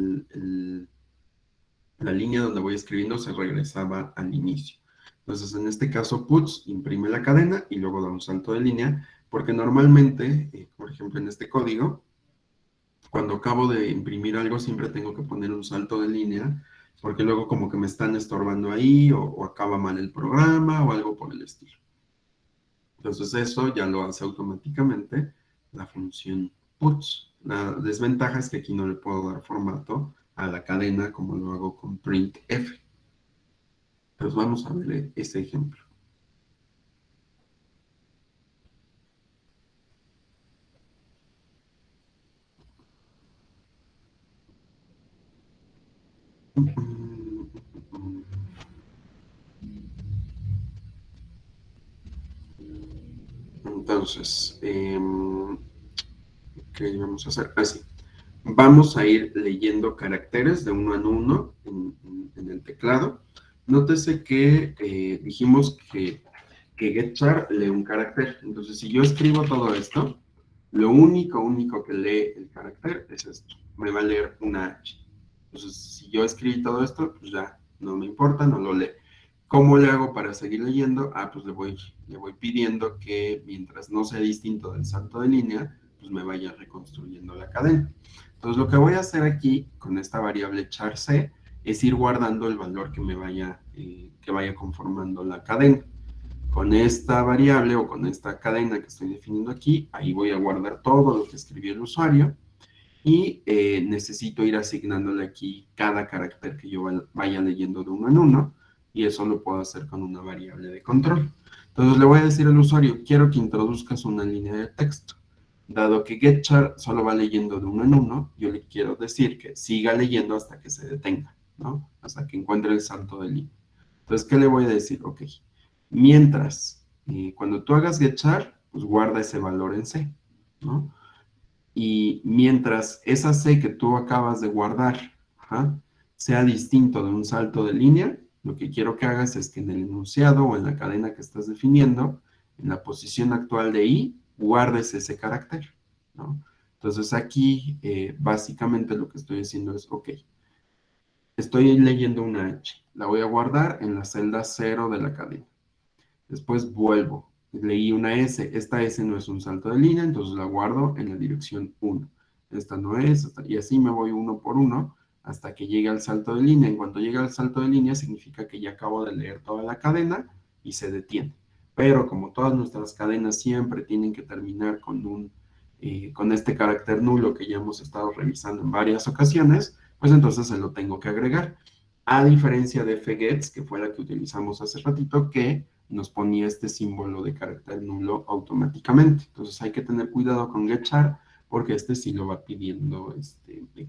A: la línea donde voy escribiendo se regresaba al inicio. Entonces, en este caso, puts imprime la cadena y luego da un salto de línea, porque normalmente, por ejemplo, en este código, cuando acabo de imprimir algo, siempre tengo que poner un salto de línea, porque luego como que me están estorbando ahí, o acaba mal el programa, o algo por el estilo. Entonces, eso ya lo hace automáticamente la función puts. La desventaja es que aquí no le puedo dar formato a la cadena como lo hago con printf. Entonces vamos a ver ese ejemplo. Entonces, ¿qué vamos a hacer? Así. Vamos a ir leyendo caracteres de uno en uno en el teclado. Nótese que dijimos que getChar lee un carácter. Entonces, si yo escribo todo esto, lo único que lee el carácter es esto. Me va a leer una H. Entonces, si yo escribí todo esto, pues ya no me importa, no lo lee. ¿Cómo le hago para seguir leyendo? Ah, pues le voy pidiendo que mientras no sea distinto del salto de línea, pues me vaya reconstruyendo la cadena. Entonces, lo que voy a hacer aquí con esta variable charC es ir guardando el valor que vaya conformando la cadena. Con esta variable o con esta cadena que estoy definiendo aquí, ahí voy a guardar todo lo que escribió el usuario y necesito ir asignándole aquí cada carácter que yo vaya leyendo de uno en uno y eso lo puedo hacer con una variable de control. Entonces le voy a decir al usuario, quiero que introduzcas una línea de texto. Dado que getChar solo va leyendo de uno en uno, yo le quiero decir que siga leyendo hasta que se detenga, ¿no? Hasta que encuentre el salto de línea. Entonces, ¿qué le voy a decir? Ok, mientras, cuando tú hagas getChar, pues guarda ese valor en C, ¿no? Y mientras esa C que tú acabas de guardar sea distinto de un salto de línea, lo que quiero que hagas es que en el enunciado o en la cadena que estás definiendo, en la posición actual de I, guardes ese carácter, ¿no? Entonces aquí básicamente lo que estoy haciendo es, ok, estoy leyendo una H, la voy a guardar en la celda 0 de la cadena. Después vuelvo, leí una S, esta S no es un salto de línea, entonces la guardo en la dirección 1. Esta no es, y así me voy uno por uno hasta que llegue al salto de línea. En cuanto llega al salto de línea, significa que ya acabo de leer toda la cadena y se detiene. Pero como todas nuestras cadenas siempre tienen que terminar con este carácter nulo que ya hemos estado revisando en varias ocasiones, pues entonces se lo tengo que agregar. A diferencia de fgets, que fue la que utilizamos hace ratito, que nos ponía este símbolo de carácter nulo automáticamente. Entonces hay que tener cuidado con getchar, porque este sí lo va pidiendo,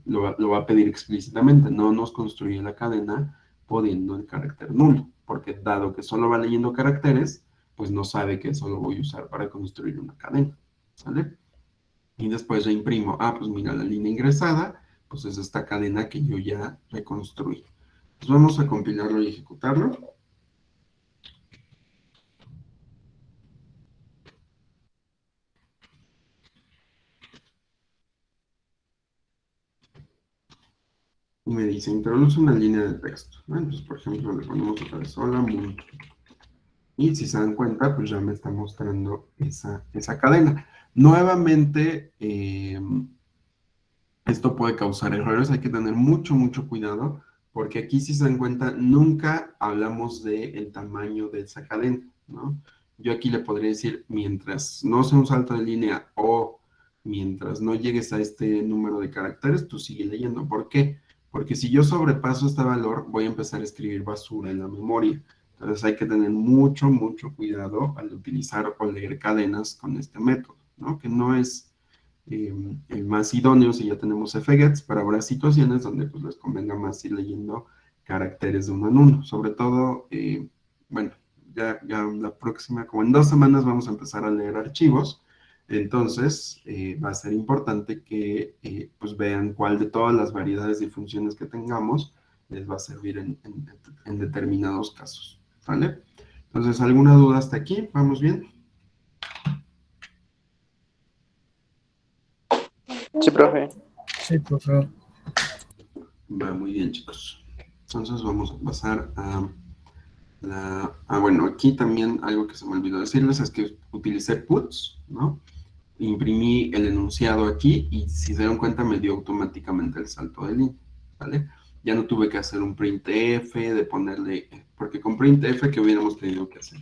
A: lo va a pedir explícitamente, no nos construye la cadena poniendo el carácter nulo, porque dado que solo va leyendo caracteres, pues no sabe que eso lo voy a usar para construir una cadena, ¿sale? Y después ya imprimo, pues mira, la línea ingresada, pues es esta cadena que yo ya reconstruí. Pues vamos a compilarlo y ejecutarlo. Y me dice, introduce una línea de texto. Bueno, pues por ejemplo le ponemos otra vez, hola mundo. Y si se dan cuenta, pues ya me está mostrando esa cadena. Nuevamente, esto puede causar errores, hay que tener mucho, mucho cuidado, porque aquí si se dan cuenta, nunca hablamos del tamaño de esa cadena, ¿no? Yo aquí le podría decir, mientras no sea un salto de línea o mientras no llegues a este número de caracteres, tú sigue leyendo. ¿Por qué? Porque si yo sobrepaso este valor, voy a empezar a escribir basura en la memoria. Entonces hay que tener mucho, mucho cuidado al utilizar o leer cadenas con este método, ¿no? Que no es el más idóneo si ya tenemos fgets, pero habrá situaciones donde pues les convenga más ir leyendo caracteres de uno en uno. Sobre todo, bueno, ya la próxima, como en 2 semanas vamos a empezar a leer archivos, entonces va a ser importante que pues vean cuál de todas las variedades de funciones que tengamos les va a servir en determinados casos, ¿vale? Entonces, ¿alguna duda hasta aquí? ¿Vamos bien?
B: Sí, profe.
D: Sí, profe.
A: Va muy bien, chicos. Entonces vamos a pasar a bueno, aquí también algo que se me olvidó decirles es que utilicé puts, ¿no? Imprimí el enunciado aquí y si se dan cuenta me dio automáticamente el salto de línea, ¿vale? Ya no tuve que hacer un printf de ponerle, porque con printf, ¿qué hubiéramos tenido que hacer?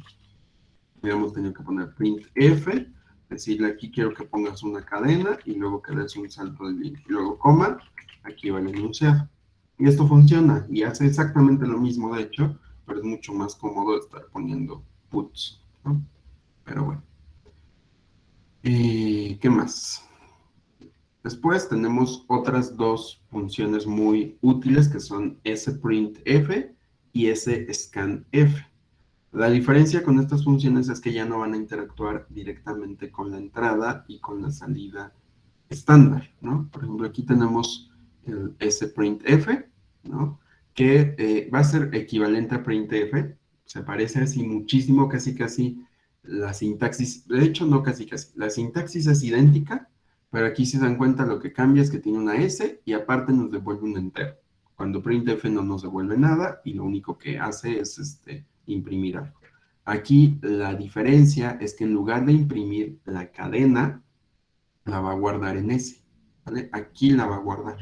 A: Hubiéramos tenido que poner printf, decirle aquí quiero que pongas una cadena y luego que des un salto de línea. Y luego coma, aquí va el enunciado. Y esto funciona y hace exactamente lo mismo, de hecho, pero es mucho más cómodo estar poniendo puts, ¿no? Pero bueno. ¿Qué más? Después tenemos otras dos funciones muy útiles que son sprintf y scanf. La diferencia con estas funciones es que ya no van a interactuar directamente con la entrada y con la salida estándar, ¿no? Por ejemplo, aquí tenemos el sprintf, ¿no? Que va a ser equivalente a printf, se parece así muchísimo, casi casi la sintaxis, de hecho no casi casi, la sintaxis es idéntica, pero aquí si se dan cuenta lo que cambia es que tiene una s y aparte nos devuelve un entero. Cuando printf no nos devuelve nada y lo único que hace es imprimir algo. Aquí la diferencia es que en lugar de imprimir la cadena, la va a guardar en S, ¿vale? Aquí la va a guardar.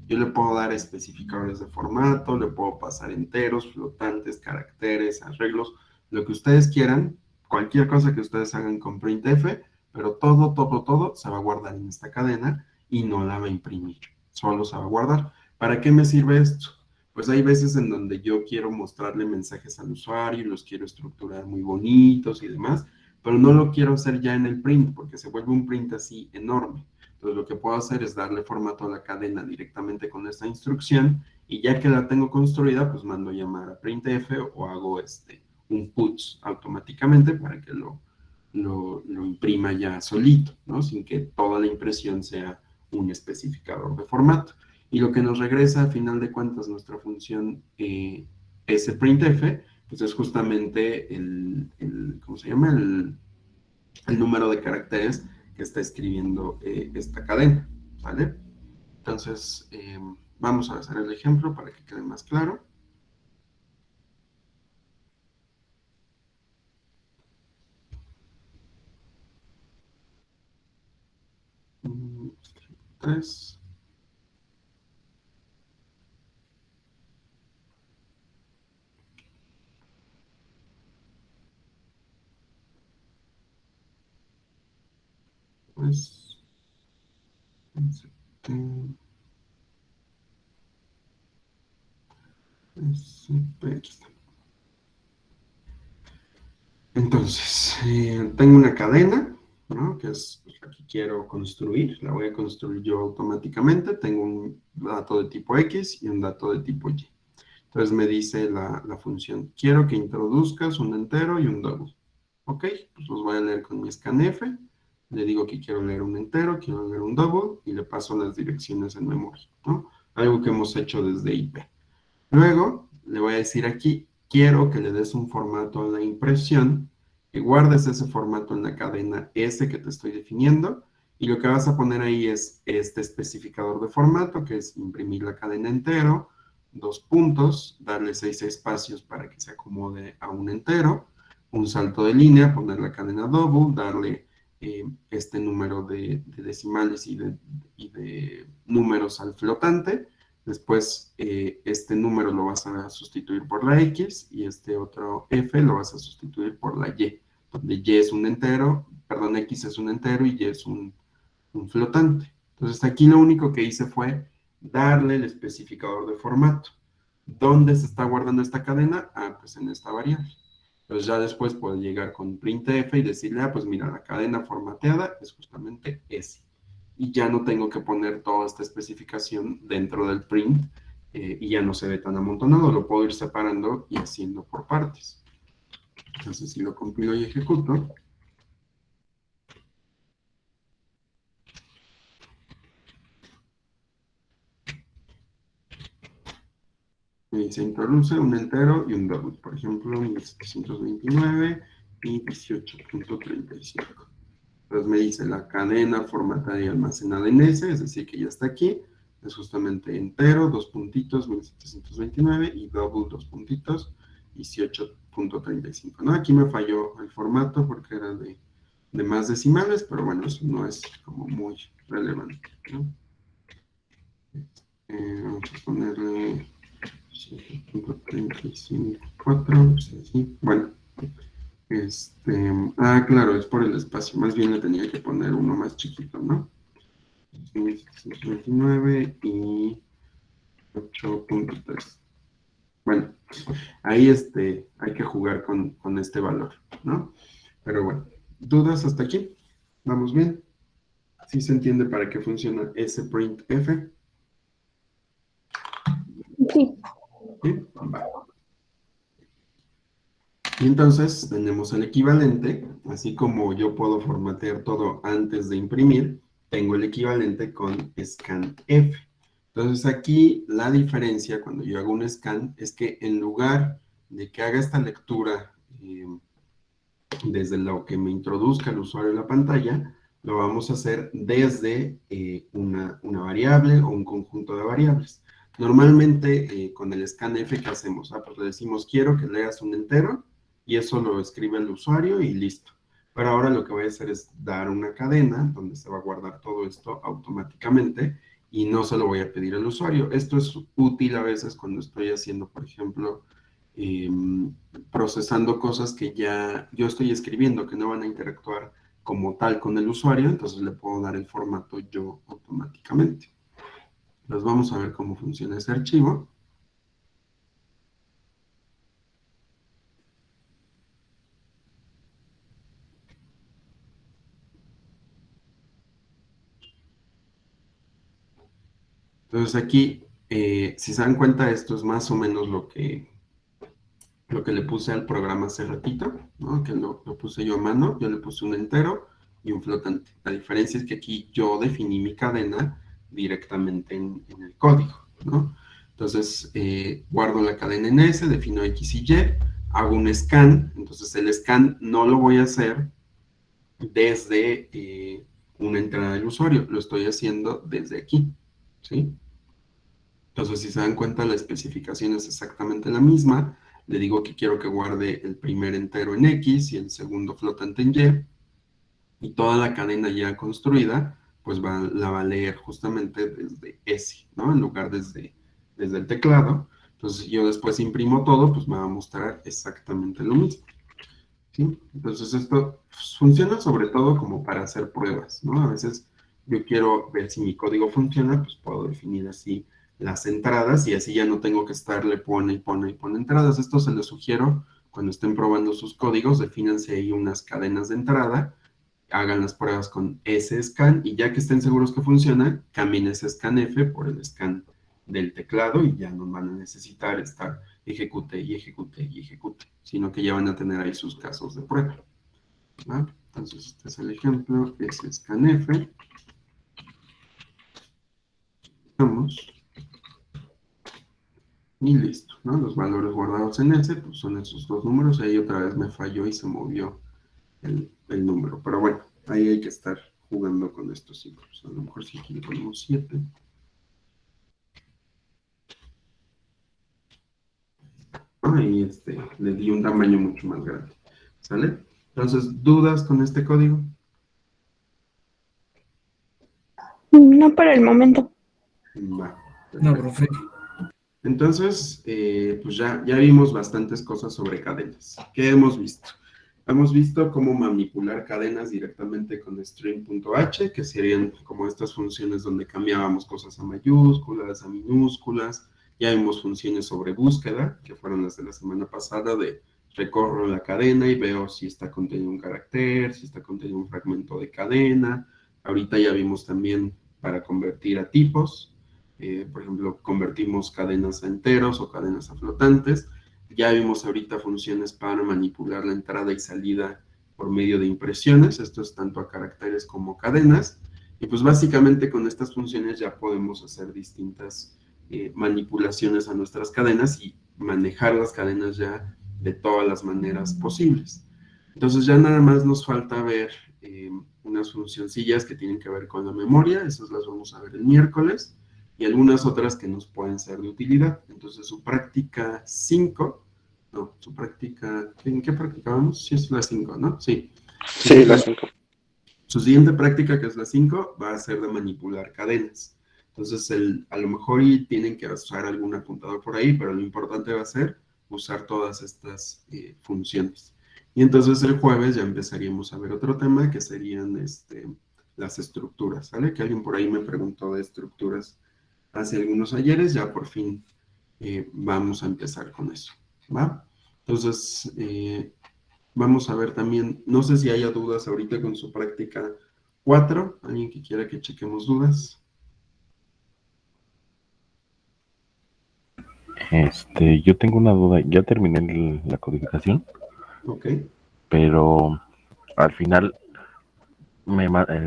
A: Yo le puedo dar especificadores de formato, le puedo pasar enteros, flotantes, caracteres, arreglos, lo que ustedes quieran, cualquier cosa que ustedes hagan con printf, pero todo se va a guardar en esta cadena y no la va a imprimir, solo se va a guardar. ¿Para qué me sirve esto? Pues hay veces en donde yo quiero mostrarle mensajes al usuario y los quiero estructurar muy bonitos y demás, pero no lo quiero hacer ya en el print porque se vuelve un print así enorme. Entonces lo que puedo hacer es darle formato a la cadena directamente con esta instrucción y ya que la tengo construida, pues mando llamar a printf o hago un puts automáticamente para que lo imprima ya solito, ¿no? Sin que toda la impresión sea un especificador de formato. Y lo que nos regresa a final de cuentas nuestra función printf, pues es justamente ¿cómo se llama? El número de caracteres que está escribiendo esta cadena, ¿vale? Entonces, vamos a hacer el ejemplo para que quede más claro. Tres. Entonces, aquí está. Entonces, tengo una cadena, ¿no? Que es la que quiero construir, la voy a construir yo automáticamente. Tengo un dato de tipo X y un dato de tipo Y. Entonces me dice la función, quiero que introduzcas un entero y un double. Ok, pues los voy a leer con mi scanf. Le digo que quiero leer un entero, quiero leer un double y le paso las direcciones en memoria, ¿no? Algo que hemos hecho desde IP. Luego, le voy a decir aquí, quiero que le des un formato a la impresión, que guardes ese formato en la cadena S que te estoy definiendo, y lo que vas a poner ahí es este especificador de formato, que es imprimir la cadena entero, dos puntos, darle 6 espacios para que se acomode a un entero, un salto de línea, poner la cadena double, darle este número de decimales y de números al flotante. Después, este número lo vas a sustituir por la X y este otro F lo vas a sustituir por la Y, donde Y es un entero, perdón, X es un entero y Y es un flotante. Entonces, aquí lo único que hice fue darle el especificador de formato. ¿Dónde se está guardando esta cadena? Ah, pues en esta variable. Entonces, ya después puedo llegar con printf y decirle, ah, pues mira, la cadena formateada es justamente S y ya no tengo que poner toda esta especificación dentro del print y ya no se ve tan amontonado, lo puedo ir separando y haciendo por partes. Entonces, si lo compilo y ejecuto, me dice introduce un entero y un double, por ejemplo, 1729 y 18.35. Entonces me dice la cadena formatada y almacenada en S, es decir, que ya está aquí, es justamente entero, dos puntitos, 1729 y double, dos puntitos, 18.35, ¿no? Aquí me falló el formato porque era de más decimales, pero bueno, eso no es como muy relevante, ¿no? Vamos a ponerle 7.354, sí, bueno. Claro, es por el espacio, más bien le tenía que poner uno más chiquito, ¿no? 1729 y 8.3. Bueno, ahí hay que jugar con este valor, ¿no? Pero bueno, ¿dudas hasta aquí? ¿Vamos bien? ¿Sí se entiende para qué funciona ese printf?
C: Sí.
A: ¿Sí? Va. Y entonces tenemos el equivalente, así como yo puedo formatear todo antes de imprimir, tengo el equivalente con scanf. Entonces aquí la diferencia cuando yo hago un scan es que en lugar de que haga esta lectura desde lo que me introduzca el usuario en la pantalla, lo vamos a hacer desde una variable o un conjunto de variables. Normalmente con el scanf, ¿qué hacemos? Pues le decimos quiero que leas un entero y eso lo escribe el usuario y listo. Pero ahora lo que voy a hacer es dar una cadena donde se va a guardar todo esto automáticamente y no se lo voy a pedir al usuario. Esto es útil a veces cuando estoy haciendo, por ejemplo, procesando cosas que ya yo estoy escribiendo, que no van a interactuar como tal con el usuario, entonces le puedo dar el formato yo automáticamente. Entonces vamos a ver cómo funciona ese archivo. Entonces aquí, si se dan cuenta, esto es más o menos lo que le puse al programa hace ratito, ¿no? Que lo puse yo a mano, yo le puse un entero y un flotante. La diferencia es que aquí yo definí mi cadena directamente en el código, ¿no? Entonces, guardo la cadena en S, defino X y Y, hago un scan, entonces el scan no lo voy a hacer desde una entrada del usuario, lo estoy haciendo desde aquí, ¿sí? Entonces, si se dan cuenta, la especificación es exactamente la misma. Le digo que quiero que guarde el primer entero en X y el segundo flotante en Y. Y toda la cadena ya construida, pues la va a leer justamente desde S, ¿no? En lugar desde el teclado. Entonces, si yo después imprimo todo, pues me va a mostrar exactamente lo mismo. ¿sí? Entonces esto funciona sobre todo como para hacer pruebas, ¿no? A veces yo quiero ver si mi código funciona, pues puedo definir así las entradas y así ya no tengo que estarle pone y pone y pone entradas. Esto se los sugiero cuando estén probando sus códigos, defínanse ahí unas cadenas de entrada, hagan las pruebas con ese scan y ya que estén seguros que funciona, cambien ese scanf por el scan del teclado y ya no van a necesitar estar ejecute y ejecute y ejecute, sino que ya van a tener ahí sus casos de prueba, ¿va? Entonces este es el ejemplo, es scanf, vamos, y listo, ¿no? Los valores guardados en ese, pues son esos dos números, ahí otra vez me falló y se movió el número, pero bueno, ahí hay que estar jugando con estos símbolos, a lo mejor si aquí le ponemos 7, y le di un tamaño mucho más grande, ¿sale? Entonces, ¿dudas con este código?
C: No por el momento.
A: Va,
D: No,
A: perfecto.
D: profe.
A: Entonces, pues ya vimos bastantes cosas sobre cadenas. ¿Qué hemos visto? Hemos visto cómo manipular cadenas directamente con string.h, que serían como estas funciones donde cambiábamos cosas a mayúsculas, a minúsculas. Ya vimos funciones sobre búsqueda, que fueron las de la semana pasada, de recorro la cadena y veo si está contenido un carácter, si está contenido un fragmento de cadena. Ahorita ya vimos también para convertir a tipos. Por ejemplo, convertimos cadenas a enteros o cadenas a flotantes. Ya vimos ahorita funciones para manipular la entrada y salida por medio de impresiones. Esto es tanto a caracteres como cadenas. Y pues básicamente con estas funciones ya podemos hacer distintas manipulaciones a nuestras cadenas y manejar las cadenas ya de todas las maneras posibles. Entonces ya nada más nos falta ver unas funcioncillas que tienen que ver con la memoria. Esas las vamos a ver el miércoles y algunas otras que nos pueden ser de utilidad. Entonces su práctica 5, no, su práctica, ¿en qué practicábamos? Sí, es la 5, ¿no? Sí.
B: Sí, la 5.
A: Su siguiente práctica, que es la 5, va a ser de manipular cadenas. Entonces, a lo mejor y tienen que usar algún apuntador por ahí, pero lo importante va a ser usar todas estas funciones. Y entonces el jueves ya empezaríamos a ver otro tema, que serían las estructuras, ¿sale? Que alguien por ahí me preguntó de estructuras hace algunos ayeres, ya por fin vamos a empezar con eso, ¿va? Entonces, vamos a ver también, no sé si haya dudas ahorita con su práctica 4, alguien que quiera que chequemos dudas.
E: Yo tengo una duda, ya terminé la codificación,
A: Ok.
E: pero al final,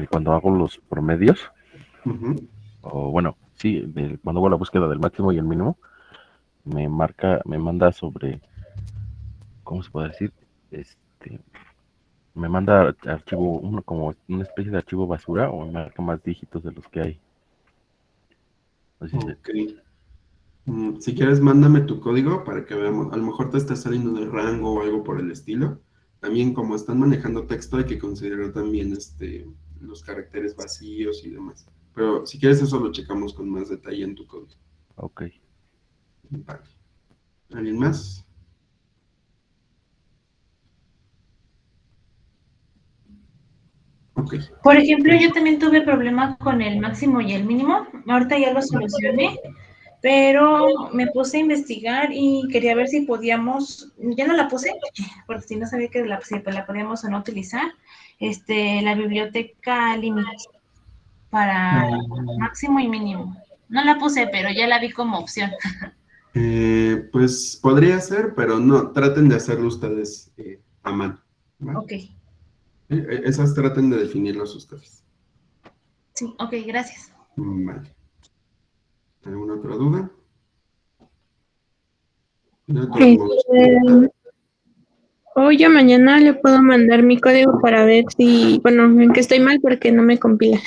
E: cuando hago los promedios,
A: Ujú.
E: o bueno, sí, cuando hago la búsqueda del máximo y el mínimo, me manda sobre, ¿cómo se puede decir? Me manda archivo, como una especie de archivo basura, o me marca más dígitos de los que hay. No sé si
A: Ok. Si quieres, mándame tu código para que veamos. A lo mejor te está saliendo de rango o algo por el estilo. También como están manejando texto, hay que considerar también los caracteres vacíos y demás. Pero si quieres, eso lo checamos con más detalle en tu código.
E: Ok.
A: Vale. ¿Alguien más? Ok.
F: Por ejemplo, yo también tuve problemas con el máximo y el mínimo. Ahorita ya lo solucioné, pero me puse a investigar y quería ver si podíamos, ya no la puse, porque si no sabía que si la podíamos o no utilizar, la biblioteca Limit para máximo y mínimo. No la puse, pero ya la vi como opción.
A: Pues podría ser, pero no, traten de hacerlo ustedes a mano, ¿vale?
F: Ok,
A: Esas traten de definirlas ustedes.
F: sí, ok, gracias.
A: Vale. ¿Alguna otra duda? De todos modos.
C: Hoy o mañana le puedo mandar mi código para ver si, bueno, en que estoy mal porque no me compila.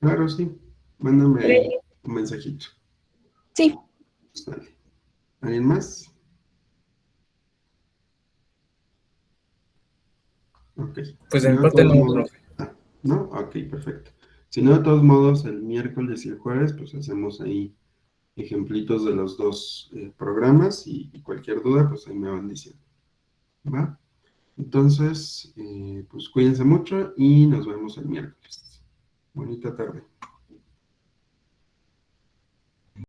A: Claro, sí. Mándame ahí un mensajito.
C: Sí.
A: Sale. ¿Alguien más? Ok.
D: Pues
A: Si
D: en
A: no, de
D: parte
A: todos
D: no,
A: modos.
D: profe.
A: ¿No? Ok, perfecto. Si no, de todos modos, el miércoles y el jueves, pues hacemos ahí ejemplitos de los dos programas y cualquier duda, pues ahí me van diciendo. ¿Va? Entonces, pues cuídense mucho y nos vemos el miércoles. Bonita tarde.